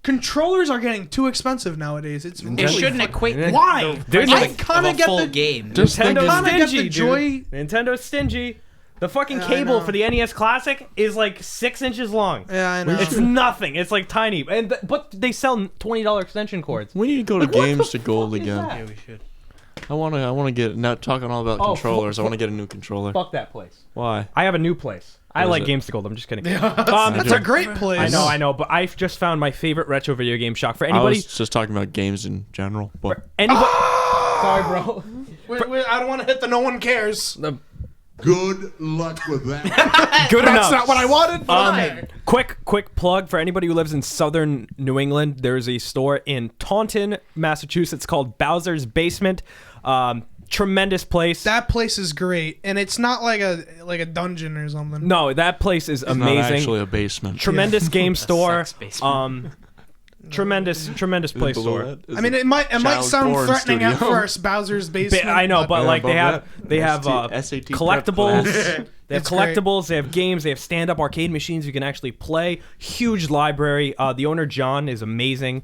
Controllers are getting too expensive nowadays. It's it really shouldn't equate. Why? Dude, I like, kind of of a get full the game. Just Nintendo's kinda get stingy, the joy- dude. Nintendo's stingy. The fucking Yeah, I cable know. for the NES Classic is like 6 inches long. Yeah, I know. It's nothing. It's like tiny. But they sell $20 extension cords. We need to go to Like, what Games the to Gold fuck is again. that? Yeah, we should. I wanna get not talking all about Oh, controllers. I want to get a new controller. Fuck that place. Why? I have a new place. I What is like it? Games to Gold. I'm just kidding. That's a great place. I know, but I've just found my favorite retro video game shock. For I anybody, was just talking about games in general. But anybody. Sorry, bro. Wait, I don't want to hit the no one cares. Good luck with that. Good That's enough. not what I wanted. But okay. Quick plug for anybody who lives in southern New England. There's a store in Taunton, Massachusetts called Bowser's Basement. Tremendous place. That place is great, and it's not like a dungeon or something. No, that place is it's not amazing. actually a basement. Tremendous game store. sex basement. Tremendous play store. I mean, it might sound porn threatening at studio. first. Bowser's Basement. I know, but Yeah, like they above have that, SAT prep collectibles. class. They have It's great. collectibles. They have games. They have stand-up arcade machines you can actually play. Huge library. The owner John is amazing.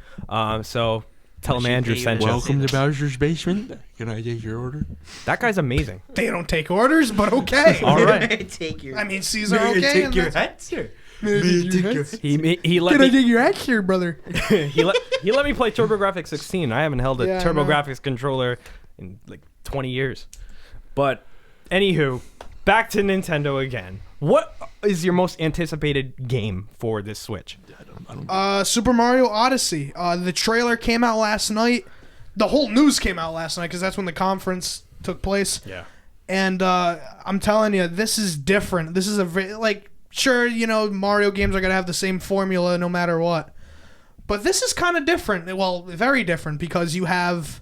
So tell him Andrew sent you. Welcome to Bowser's Basement. Can I take your order? That guy's amazing. They don't take orders, but okay. All right. Take your. I mean, Caesar, okay. and that's- hats here. He let Can I me take your axe here, brother? he let me play TurboGrafx 16. I haven't held a Yeah, I know. TurboGrafx controller in like 20 years. But anywho, back to Nintendo again. What is your most anticipated game for this Switch? Super Mario Odyssey. The trailer came out last night. The whole news came out last night because that's when the conference took place. Yeah. And I'm telling you, this is different. This is sure, Mario games are gonna have the same formula no matter what, but this is kind of different. Well, very different because you have.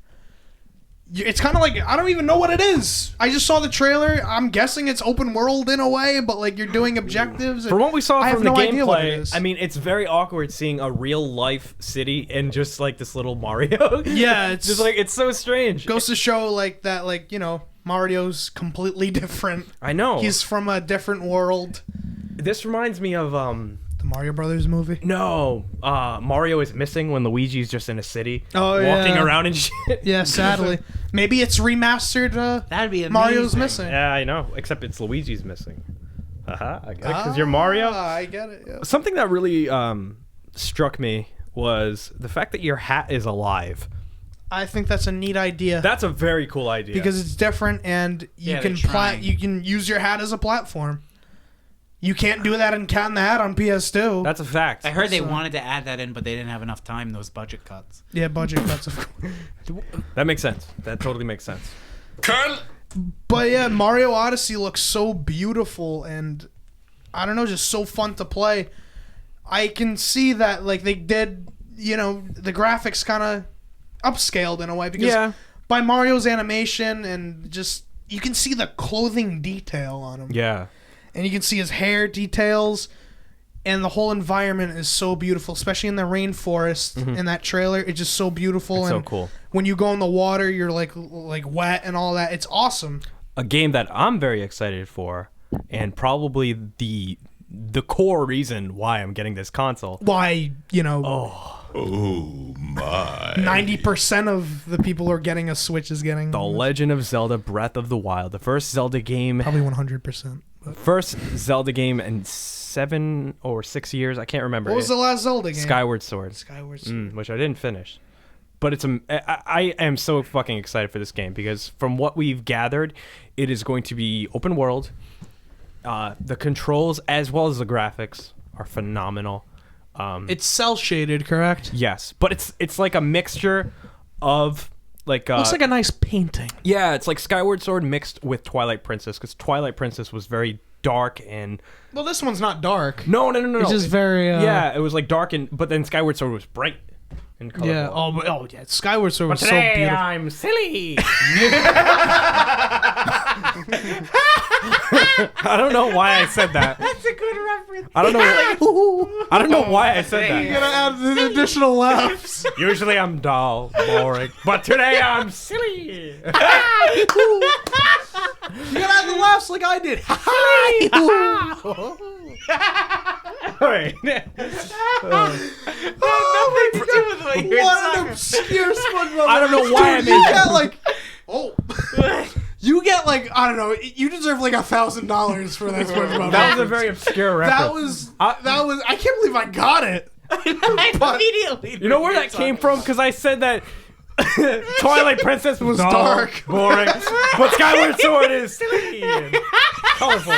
It's kind of like I don't even know what it is. I just saw the trailer. I'm guessing it's open world in a way, but like you're doing objectives. From what we saw I from have the no idea what it gameplay, is. I mean, it's very awkward seeing a real life city and just like this little Mario. Yeah, it's just like it's so strange. goes to show that Mario's completely different. I know. He's from a different world. This reminds me of The Mario Brothers movie. no, Mario is missing when Luigi's just in a city, Oh, walking yeah. Yeah, around and shit. sadly. Maybe it's remastered. That'd be amazing. Mario's missing. Yeah, I know. Except it's Luigi's missing. Haha, I get it. Because you're Mario. I get it. Yeah. Something that really struck me was the fact that your hat is alive. I think that's a neat idea That's a very cool idea. because it's different, and you Yeah, can they're trying. you can use your hat as a platform. You can't do that in Cat in the Hat on PS2. that's a fact. I heard they wanted to add that in, but they didn't have enough time. Those budget cuts. Yeah, budget cuts, of course. That makes sense. That totally makes sense. But yeah, Mario Odyssey looks so beautiful and I don't know, just so fun to play. I can see that like they did, the graphics kind of upscaled in a way because Yeah. by Mario's animation and just you can see the clothing detail on him. Yeah. And you can see his hair details and the whole environment is so beautiful, especially in the rainforest in that trailer. It's just so beautiful. It's and so cool. when you go in the water, you're like wet and all that. It's awesome. A game that I'm very excited for, and probably the core reason why I'm getting this console. Why, Oh my. 90% of the people who are getting a Switch is getting The Legend of Zelda Breath of the Wild. The first Zelda game. probably 100%. First Zelda game in 7 or 6 years. I can't remember. What was the last Zelda game? Skyward Sword. Skyward Sword. Which I didn't finish. But I am so fucking excited for this game because from what we've gathered, it is going to be open world. The controls as well as the graphics are phenomenal. It's cell shaded, correct? Yes, but it's like a mixture of like Looks like a nice painting. yeah, it's like Skyward Sword mixed with Twilight Princess because Twilight Princess was very dark and Well, this one's not dark. no. It's just very yeah, it was like dark and but then Skyward Sword was bright and colorful. Yeah. Oh yeah. Skyward Sword was so Today beautiful. I'm silly. I don't know why I said that. That's a good reference. I don't know. I don't know why I said You that. gotta add the additional laughs. Usually I'm dull, boring, but today I'm silly. You gotta add the laughs like I did. Wait. Nothing to do with what you're What an talking. obscure SpongeBob. I don't know why I Dude, made you that. get like, you get get like I don't know. You deserve like $1,000 for that SpongeBob. That was a very obscure reference. That was. I can't believe I got it. Immediately. You know where that came from? Because I said that Twilight Princess was dark. boring, but Skyward Sword is silly and colorful.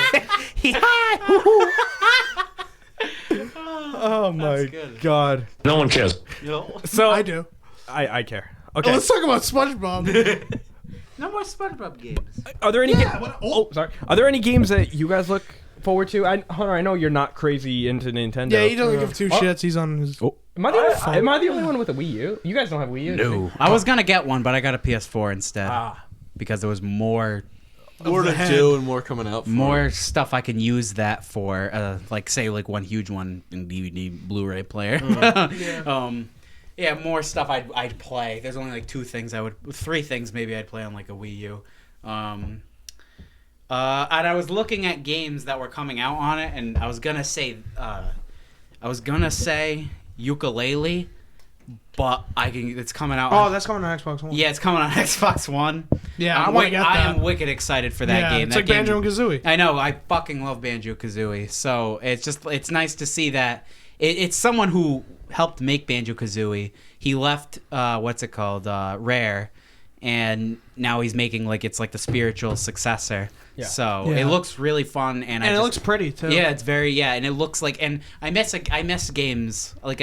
Oh my god. No one cares. So I do. I care. Okay. Let's talk about SpongeBob. No more SpongeBob games. Are there any? Yeah, Sorry. Are there any games that you guys look forward to? Hunter, I know you're not crazy into Nintendo. Yeah, he doesn't give two shits. He's on his. Am I the only one with a Wii U? You guys don't have Wii U? No. I was gonna get one, but I got a PS4 instead. Because there was more More to do and more coming out. more stuff I can use that for, like say like one huge one in DVD Blu-ray player. Yeah, more stuff I'd play. There's only like three things maybe I'd play on like a Wii U. And I was looking at games that were coming out on it, and I was gonna say Ukulele, but it's coming out. Oh, that's coming on Xbox One. Yeah, it's coming on Xbox One. Yeah, I want to get that. I am wicked excited for that game. It's That like game, Banjo and Kazooie. I know. I fucking love Banjo-Kazooie. So it's nice to see that it's someone who helped make Banjo-Kazooie. He left Rare, and now he's making it's like the spiritual successor. Yeah. So Yeah. it looks really fun, and it looks pretty too. Yeah, it's and it looks like, and I miss games like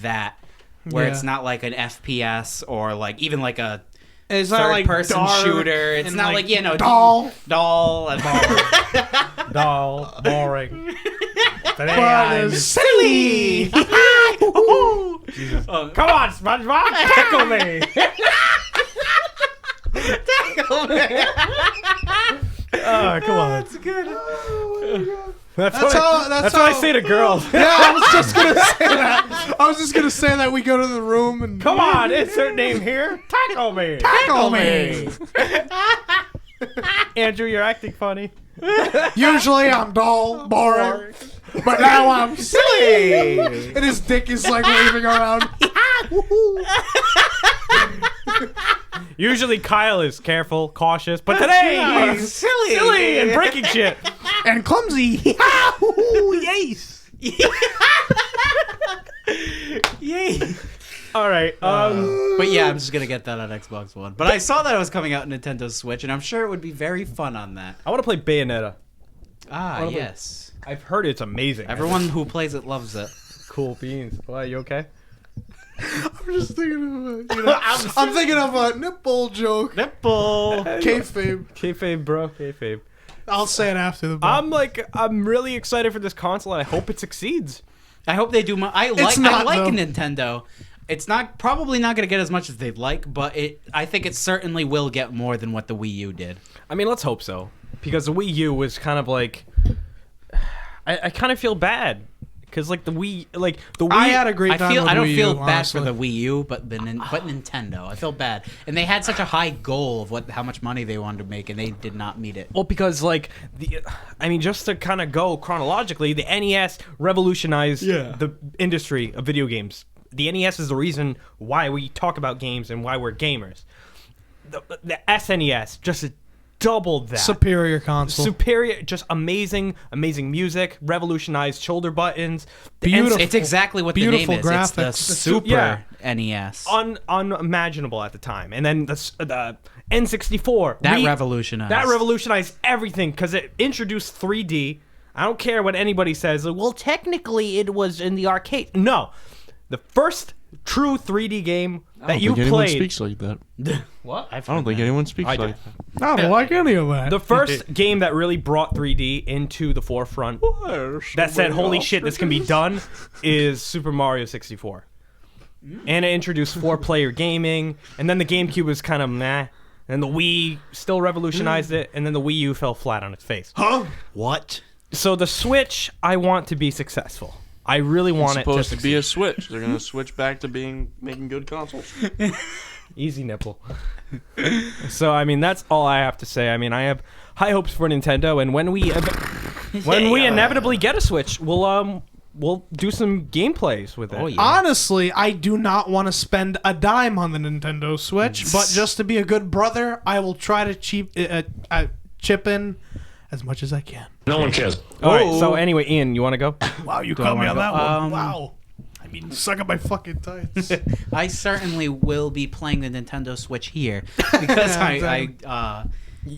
that where it's not like an FPS or like even like a It's not like third-person dark shooter. It's and, not like, doll doll. Doll, boring. Today But I'm it's silly. Come on, SpongeBob, tackle me. Oh, come on. That's good. That's That's what I say to girls. Yeah, I was just gonna say that. I was just gonna say that we go to the room and Come on, insert name here. Tackle me. tackle me. Andrew, you're acting funny. Usually I'm dull, boring, but now I'm silly. And his dick is like waving around. Usually Kyle is careful, cautious, but today he's silly and breaking shit. And clumsy. Yes. Yay. All right. But yeah, I'm just gonna get that on Xbox One. But I saw that it was coming out on Nintendo Switch, and I'm sure it would be very fun on that. I want to play Bayonetta. Yes. I've heard it's amazing. Everyone who plays it loves it. Cool beans. Well, you okay? I'm just thinking of I'm thinking of a nipple joke. Nipple. Kayfabe. Kayfabe, bro. Kayfabe. I'll say it after the. I'm really excited for this console, and I hope it succeeds. I hope they do. I like though. Nintendo. It's probably not going to get as much as they'd like, but I think it certainly will get more than what the Wii U did. I mean, let's hope so, because the Wii U was kind of like, I kind of feel bad, because like the Wii. I had a great time. I don't with Wii feel U, bad honestly. for the Wii U, but Nintendo. I feel bad, and they had such a high goal of how much money they wanted to make, and they did not meet it. Well, because just to kind of go chronologically, the NES revolutionized the industry of video games. The NES is the reason why we talk about games and why we're gamers. The SNES just doubled that. Superior console. Superior, just amazing music, revolutionized shoulder buttons. Beautiful. It's exactly what the name Beautiful is. It's the graphics. Super NES. Unimaginable at the time. And then the N64. That revolutionized everything because it introduced 3D. I don't care what anybody says. Well, technically, it was in the arcade. No. The first true 3D game that you Anyone played. speaks like that. What? I don't think anyone speaks like that. I don't like any of that. The first game that really brought 3D into the forefront that said, holy shit, this can be done, is Super Mario 64. And it introduced 4-player gaming, and then the GameCube was kind of meh, and the Wii still revolutionized it, and then the Wii U fell flat on its face. Huh? What? So the Switch, I want to be successful. I really want it to supposed to succeed. be a Switch. They're gonna switch back to making good consoles. Easy nipple. So I mean, that's all I have to say. I mean, I have high hopes for Nintendo, and when we inevitably get a Switch, we'll do some gameplays with it. Oh, yeah. Honestly, I do not want to spend a dime on the Nintendo Switch, but just to be a good brother, I will try to chip in as much as I can. No one cares. All right. So anyway, Ian, you want to go? Wow, you I caught me wanna on go? that one. Wow. I mean, suck up my fucking tights. I certainly will be playing the Nintendo Switch here because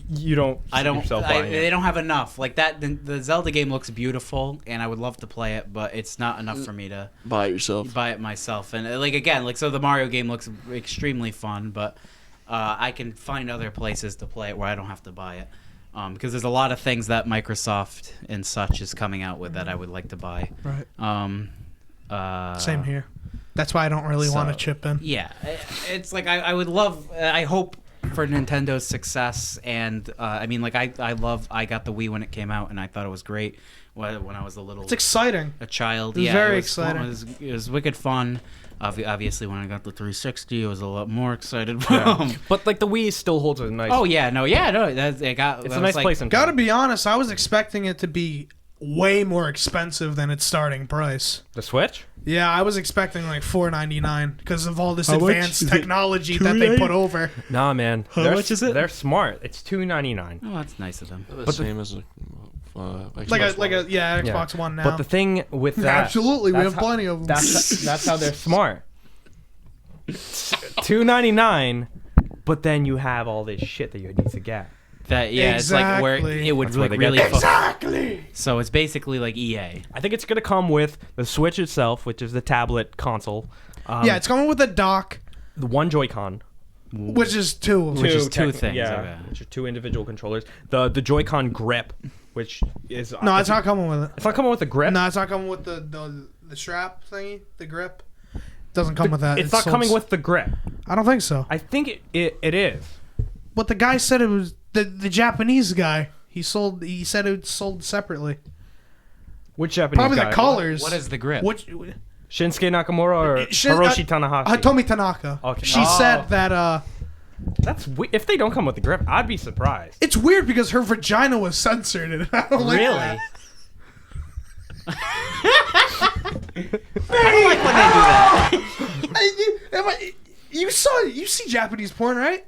You don't. they don't have enough. Like that, the Zelda game looks beautiful, and I would love to play it, but it's not enough for me to Buy it yourself. buy it myself. And like again, like so the Mario game looks extremely fun, but I can find other places to play it where I don't have to buy it. Because there's a lot of things that Microsoft and such is coming out with that I would like to buy. Right. Same here. That's why I don't really want to chip in. Yeah, it's like I would love. I hope for Nintendo's success, and I mean, like I got the Wii when it came out, and I thought it was great when I was It's exciting. a child. It was very exciting. It was wicked fun. Obviously, when I got the 360, I was a lot more excited. But like the Wii still holds a nice. Oh yeah, no. It's It's a nice place. In Gotta town. be honest, I was expecting it to be way more expensive than its starting price. The Switch. Yeah, I was expecting like $4.99 because of all this How much advanced is it? technology that they put over. Nah, man. How much is it? They're smart. It's $2.99. Oh, that's nice of them. The same as Xbox Like One. a Xbox One now. But the thing with that, Absolutely, we that's have plenty of them. That's how they're smart. $2.99, but then you have all this shit that you need to get. It's like where Exactly. it would That's where like they really get Exactly. So it's basically like E EA. I think it's gonna come with the Switch itself, which is the tablet console. Yeah, it's coming with a dock, the one Joy-Con. which is two. Which is two things, Yeah, okay. which are two individual controllers. The Joy-Con grip, which is No, it's not coming with it. It's not coming with the grip. No, it's not coming with the strap thingy, the grip. Doesn't come with that. It's not coming with the grip. I don't think so. I think it is. But the guy said it was the Japanese guy. He said it sold separately. Which Japanese Probably guy? the colors. What is the grip? Which Shinsuke Nakamura or Hiroshi Tanahashi? Hitomi Tanaka. Okay. She said that That's if they don't come with the grip, I'd be surprised. it's weird because her vagina was censored. And I don't like Really? that. I don't like when they do that. You see Japanese porn, right?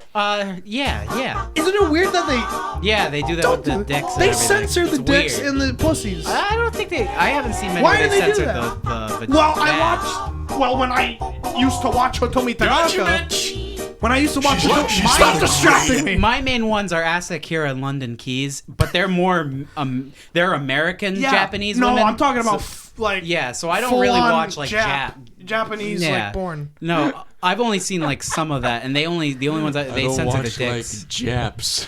Yeah. Isn't it weird that Yeah, they do that with the dicks. and they everything. censor the It's dicks weird. and the pussies? I don't think I haven't seen many Why where do they do censor that? the Well, I ass. watched. Well, when I used to watch Hitomi Tanaka. When I used to watch Hitomi, stop distracting me. My main ones are Asakura and London Keys, but they're more they're American Japanese no, women. I'm talking about So- yeah, so I don't really full-on watch like Japanese Yeah. like porn. No, I've only seen like some of that, and the only ones that I they don't censor the watch dicks. like Japs.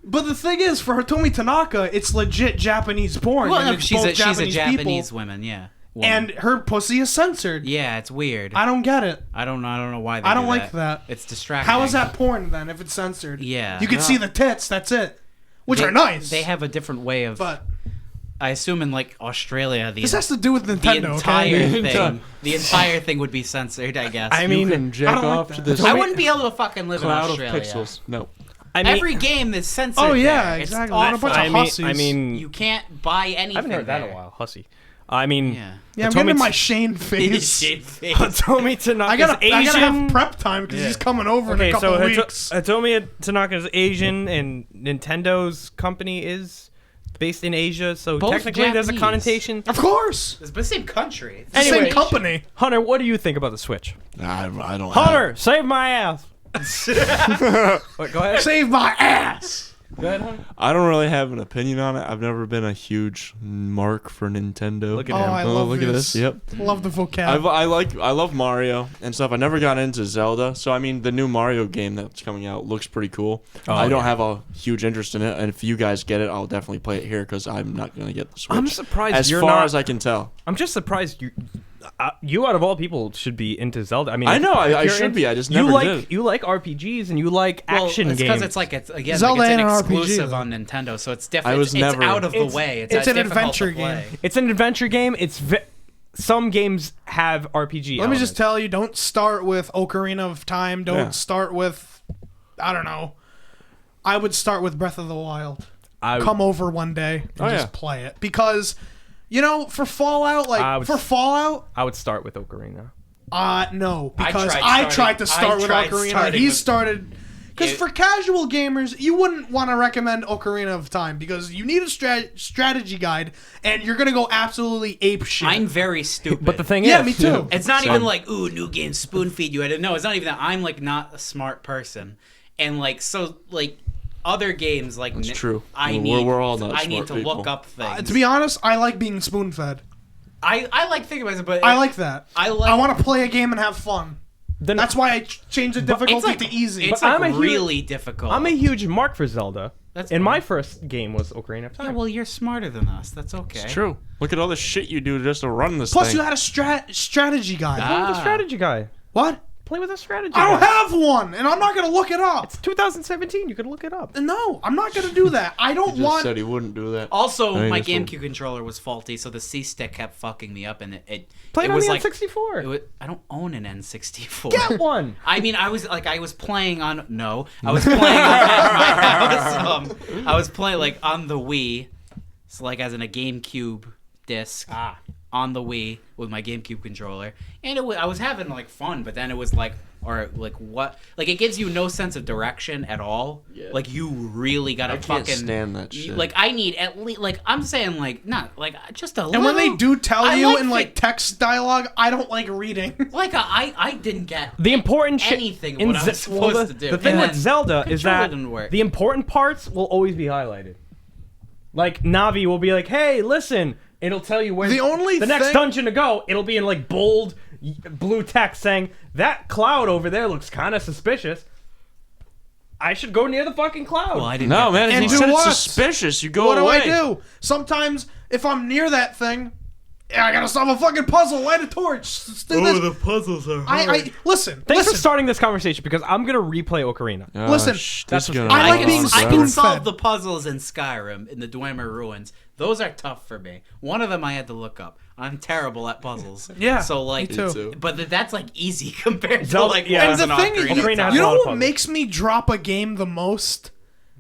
But the thing is, for Hitomi Tanaka, it's legit Japanese porn. Well, and no, it's she's both a Japanese Japanese people, woman, yeah. and her pussy is censored. yeah, it's weird. I don't get it. I don't know why they I don't do like that. It's distracting. How is that porn then if it's censored? Yeah. You can see the tits. That's it. Which They- are nice. They have a different way of. but I assume in like Australia, this has to do with the Nintendo. entire Okay? thing, the entire thing would be censored. I guess. I mean, you can jack I don't like off to that. this I wouldn't be able to fucking live in cloud of Australia. pixels. No. I mean, Every game is censored. Oh yeah, there. It's exactly. What a awful. bunch of I hussies. mean, You can't buy anything. I haven't heard that in there. a while. Hussy. I mean, Yeah. Yeah, I'm getting my Shane face. Shit face. Hitomi Tanaka's I gotta Asian. have prep time because he's coming over in Okay, a couple so weeks. Hitomi Tanaka's Asian, and Nintendo's company is based in Asia, so Both technically there's a Japanese. connotation. Of course, It's the same country. it's the Anyway, same company. Hunter, what do you think about the Switch? I don't. Hunter, save my ass. Wait, go ahead. Save my ass. Go ahead, Hunter. I don't really have an opinion on it. I've never been a huge mark for Nintendo. Look Oh, at him. I love look this. at this. Yep. Love the vocab. I love Mario and stuff. I never got into Zelda, so I mean the new Mario game that's coming out looks pretty cool. I don't have a huge interest in it, and if you guys get it, I'll definitely play it here because I'm not gonna get the Switch. I'm surprised as you're far not. as I can tell. I'm just surprised you out of all people should be into Zelda. I mean, I know, I you're should be. I just never did. You like RPGs and you like Well, action it's games. because it's like again, Zelda like it's an and an RPG, exclusive though. on Nintendo, so it's different. I was it's never- out of the It's- way. it's an difficult adventure to play. game. It's an adventure game. Some games have RPG. Let me just elements. tell you, don't start with Ocarina of Time. Don't Yeah. start with, I don't know. I would start with Breath of the Wild. I- Come over one day and Oh, just yeah. play it. Because, for Fallout, I would- for Fallout, I would start with Ocarina. no. I Because tried I starting- tried to start I with tried Ocarina. starting He with- started, Because for casual gamers, you wouldn't want to recommend Ocarina of Time because you need a strategy guide, and you're gonna go absolutely ape shit. I'm very stupid. But the thing yeah, is, me too. It's not even like, ooh, new game, spoon feed you. I didn't know. It's not even that. I'm like not a smart person, and like so like other games like It's true. I We're- need we're all not I need smart to people. look up things. To be honest, I like being spoon fed. I like thinking about it, but I like that. I like. I want to play a game and have fun. then That's why I changed the difficulty it's like to easy. It's But like I'm a huge- really difficult. I'm a huge mark for Zelda. That's and fine. my first game was Ocarina of Time. Yeah, well, you're smarter than us. That's okay. It's true. Look at all the shit you do just to run this Plus, thing. you had a strategy guide. Play with a strategy guy. What? Play with a strategy I don't guy. have one, and I'm not gonna look it up. It's 2017. You could look it up. No, I'm not gonna do that. I don't He just want. said he wouldn't do that. Also, I mean, my this one- GameCube controller was faulty, so the C stick kept fucking me up, and it Play it on was the like N64. it was, I don't own an N64. Get one. I mean, I was playing on I was playing I was playing like on the Wii, so like as in a GameCube disc on the Wii with my GameCube controller, and I was having like fun, but then it was like it gives you no sense of direction at all. Yeah. Like you really gotta I can't fucking stand that shit. Like I need at least like I'm saying like not like just a little. And when they do tell I you like in the- like text dialogue, I don't like reading. like I didn't get The important shit anything in what I was supposed to do. The thing And with then Zelda is controller that didn't work. the important parts will always be highlighted. Like Navi will be like, "Hey, listen." It'll tell you where The only the next thing- dungeon to go. It'll be in like bold blue text saying that cloud over there looks kind of suspicious. I should go near the fucking cloud. Well, I didn't. No, get man. that. If And he do said what? it's suspicious, you go What away. do I do? Sometimes, if I'm near that thing, I gotta solve a fucking puzzle, light a torch. puzzles are Listen. Thanks listen. for starting this conversation because I'm gonna replay Ocarina. Listen, this that's is what's gonna I like be being long, I bro. can spoon-fed. solve the puzzles in Skyrim in the Dwemer Ruins. Those are tough for me. One of them I had to look up. I'm terrible at puzzles. Yeah, So like, me too. but that's like easy compared to Zelda- like. yeah. what's And the an thing is, Ocarina of Ocarina Time. has you a lot know of what puzzles. makes me drop a game the most?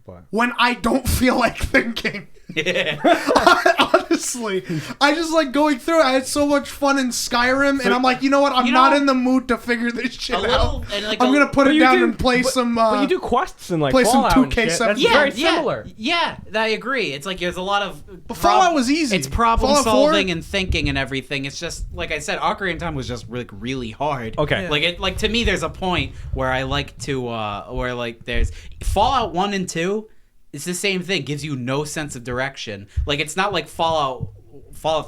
What? When I don't feel like thinking. Honestly, I just like going through it. I had so much fun in Skyrim, and I'm like, you know what? I'm You not know, in the mood to figure this shit a little- out. and, like, I'm a- gonna put But it you down do- and play some. But you do quests and like play some Fallout and 2K shit. That's 17. very similar. Yeah, I agree. It's like there's a lot of. But Fallout was easy. It's problem Fallout 4? solving and thinking and everything. It's just like I said, Ocarina of Time was just like really hard. Okay. Like it, like to me, there's a point where I like to, where like there's Fallout 1 and 2. It's the same thing. Gives you no sense of direction. Like it's not like Fallout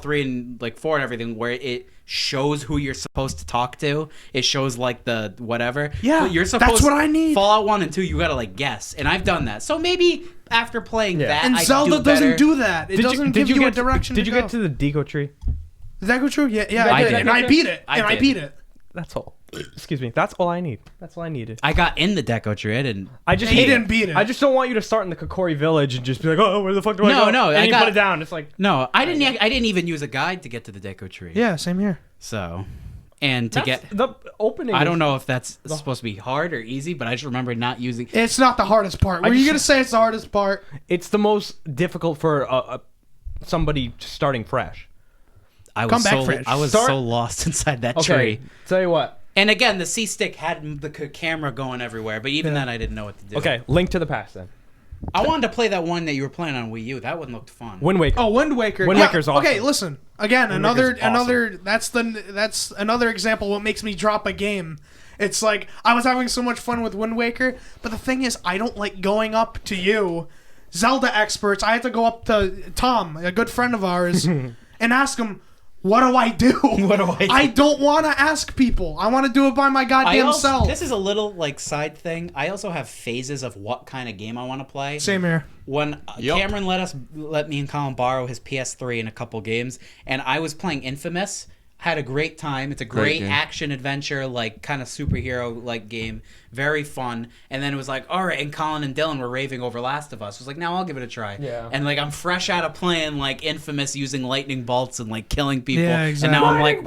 3 and like 4 and everything where it shows who you're supposed to talk to. It shows like the whatever. Yeah, But you're supposed. that's what I need. Fallout 1 and 2, you gotta like guess, and I've done that. So maybe after playing that, And I Zelda do doesn't better. do that. It doesn't give you a get direction. Did to you go. get to the Deco tree? Did that go true? Yeah, I I did. did. And I beat it. I and I did. beat it. That's all. Excuse me. That's all I need. That's all I needed. I got in the Deco tree. I didn't. I just He hate didn't beat it. I just don't want you to start in the Kokori village and just be like, oh, where the fuck do I go? No, and I you got- put it down. It's like No, I didn't. I didn't even use a guide to get to the Deco tree. Yeah, same here. So, and to that's get, the opening. I don't know if that's supposed to be hard or easy, but I just remember not using. It's not the hardest part. Were you just- gonna say it's the hardest part? It's the most difficult for somebody starting fresh. I was Come back, so French. I was Start- so lost inside that Okay. tree. Tell you what. And again, the C stick had the camera going everywhere, but even then, I didn't know what to do. Okay, Link to the Past then. I wanted to play that one that you were playing on Wii U. That one looked fun. Wind Waker. Oh, Wind Waker. Wind Waker's awesome. Okay, listen. Again, Wind another Waker's awesome. another that's another example what makes me drop a game. It's like I was having so much fun with Wind Waker, but the thing is I don't like going up to you, Zelda experts. I had to go up to Tom, a good friend of ours, and ask him, what do I do? What do I do? I don't want to ask people. I want to do it by my goddamn self. This is a little like side thing. I also have phases of what kind of game I want to play. Same here. When Yup. Cameron let me and Colin borrow his PS3 in a couple games, and I was playing Infamous. Had a great time. It's a great game. action adventure, like kind of superhero like game. Very fun. And then it was like, all right. And Colin and Dylan were raving over Last of Us. I was like, now I'll give it a try. Yeah. And like I'm fresh out of playing like Infamous using lightning bolts and like killing people. Yeah, exactly. And now I'm like,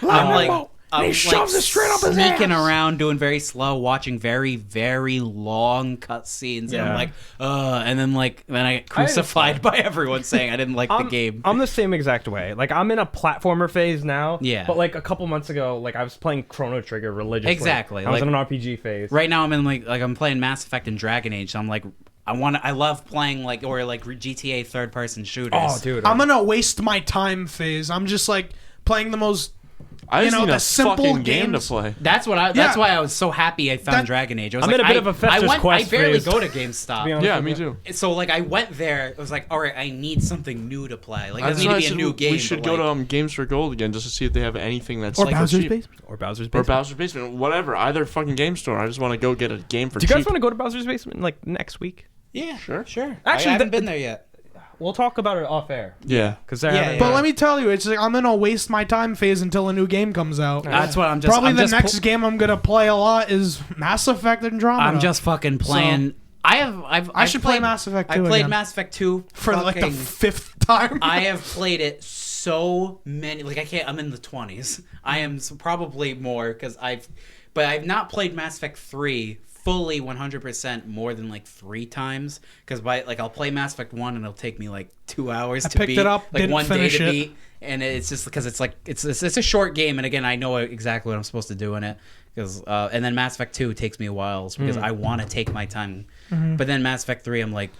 I'm like, he shoves it straight up his sneaking ass. around, doing very slow, watching very, very long cutscenes, and Yeah. I'm like, and then I get crucified by everyone saying I didn't like the game. I'm the same exact way. Like, I'm in a platformer phase now. Yeah. But like a couple months ago, like I was playing Chrono Trigger religiously. Exactly, I was like- in an RPG phase. Right now, I'm in like I'm playing Mass Effect and Dragon Age, so I'm like, I love playing like GTA third person shooters. Oh, dude. I'm gonna waste my time phase. I'm just like playing the most. I just know, need the a simple fucking game to games- play. That's why I was so happy I found That- Dragon Age. I was I'm like, in a bit of a Fester's I Quest barely phase, go to be GameStop. honest. Yeah, with me you. too. So like I went there, it was like, all right, I need something new to play. Like it That's doesn't why need I to be a said new game. we should but, go like, to Games for Gold again just to see if they have anything that's Or like Bowser's cheap. Basement. Or Bowser's Or Basement. Bowser's Basement, whatever. Either fucking game store. I just want to go get a game for Do you cheap. guys want to go to Bowser's Basement like next week? yeah, Sure. sure. Actually, I haven't that- been there yet. We'll talk about it off air. Yeah. Because Yeah, But let me tell you, it's like I'm in a waste my time phase until a new game comes out. That's what I'm just. Probably I'm the just next game I'm gonna play a lot is Mass Effect Andromeda. I'm just fucking playing. I should play Mass Effect 2 I played again. Mass Effect 2 for like the fucking- 5th time. I have played it so many. Like I can't. I'm in the 20s. I am probably more because but I've not played Mass Effect 3 fully 100% more than like 3 times. Because I'll play Mass Effect 1 and it'll take me like 2 hours to picked beat. it up, like didn't 1 day finish to it. beat. And it's just because it's like it's a short game, and again I know exactly what I'm supposed to do in it. Because and then Mass Effect 2 takes me a while because I want to take my time. But then Mass Effect 3, I'm like,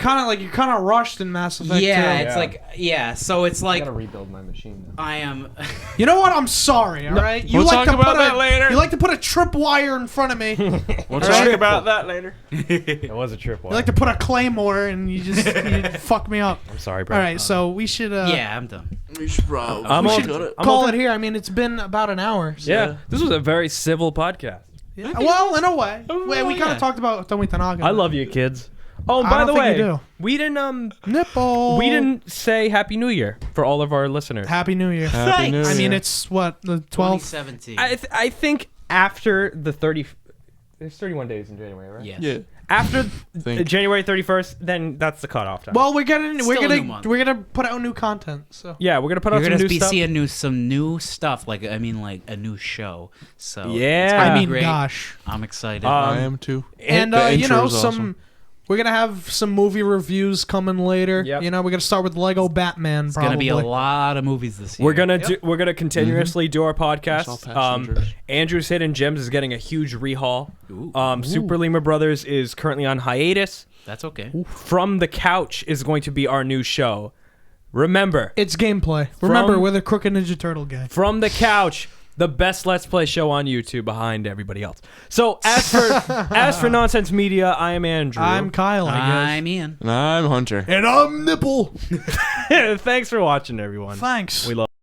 you're kind of rushed in Mass Effect. yeah, 2. it's like so it's I like gotta rebuild my machine now. I am. You know what? I'm sorry. All right. You We'll like talk to about put that later. You like to put a tripwire in front of me. You We'll talk about that later. It was a trip. like to put a claymore and you fuck me up. I'm sorry, bro. All right, so we should. Yeah, I'm done. We should probably I'm we all- should I'm call all- it here. I mean, it's been about an hour. So. Yeah, this was a very civil podcast. Yeah. Well, in a way. We kind yeah. of talked about Tomi Tanaka. I love you, kids. Oh, and I by don't the think way, you do. we didn't Nipple. we didn't say Happy New Year for all of our listeners. Happy New Year. Happy New I mean, Year. it's what the 12th. 2017. I think after the 30, there's 31 days in January, right? Yes. Yeah. After Think. January 31st, then that's the cutoff time. Well, we're Still a new month. gonna put out new content. So yeah, we're gonna put out You're some gonna new be stuff. seeing some new stuff. Like a new show. So Yeah. it's gonna I be mean, great. gosh. I'm excited. I am too. And The you know, intro is awesome. we're gonna have some movie reviews coming later. Yep. You know, we're gonna start with Lego Batman. it's Probably gonna be a lot of movies this year. We're gonna continuously do our It's all podcast. passengers. Andrew's Hidden Gems is getting a huge rehaul. Super Lima Brothers is currently on hiatus. That's okay. From the Couch is going to be our new show. Remember, It's gameplay. Remember, we're the Crooked Ninja Turtle gang. From the Couch, the best Let's Play show on YouTube behind everybody else. So as for Nonsense Media, I am Andrew. I'm Kyle, I guess. I'm Ian. And I'm Hunter. And I'm Nipple. Thanks for watching, everyone. Thanks. We love.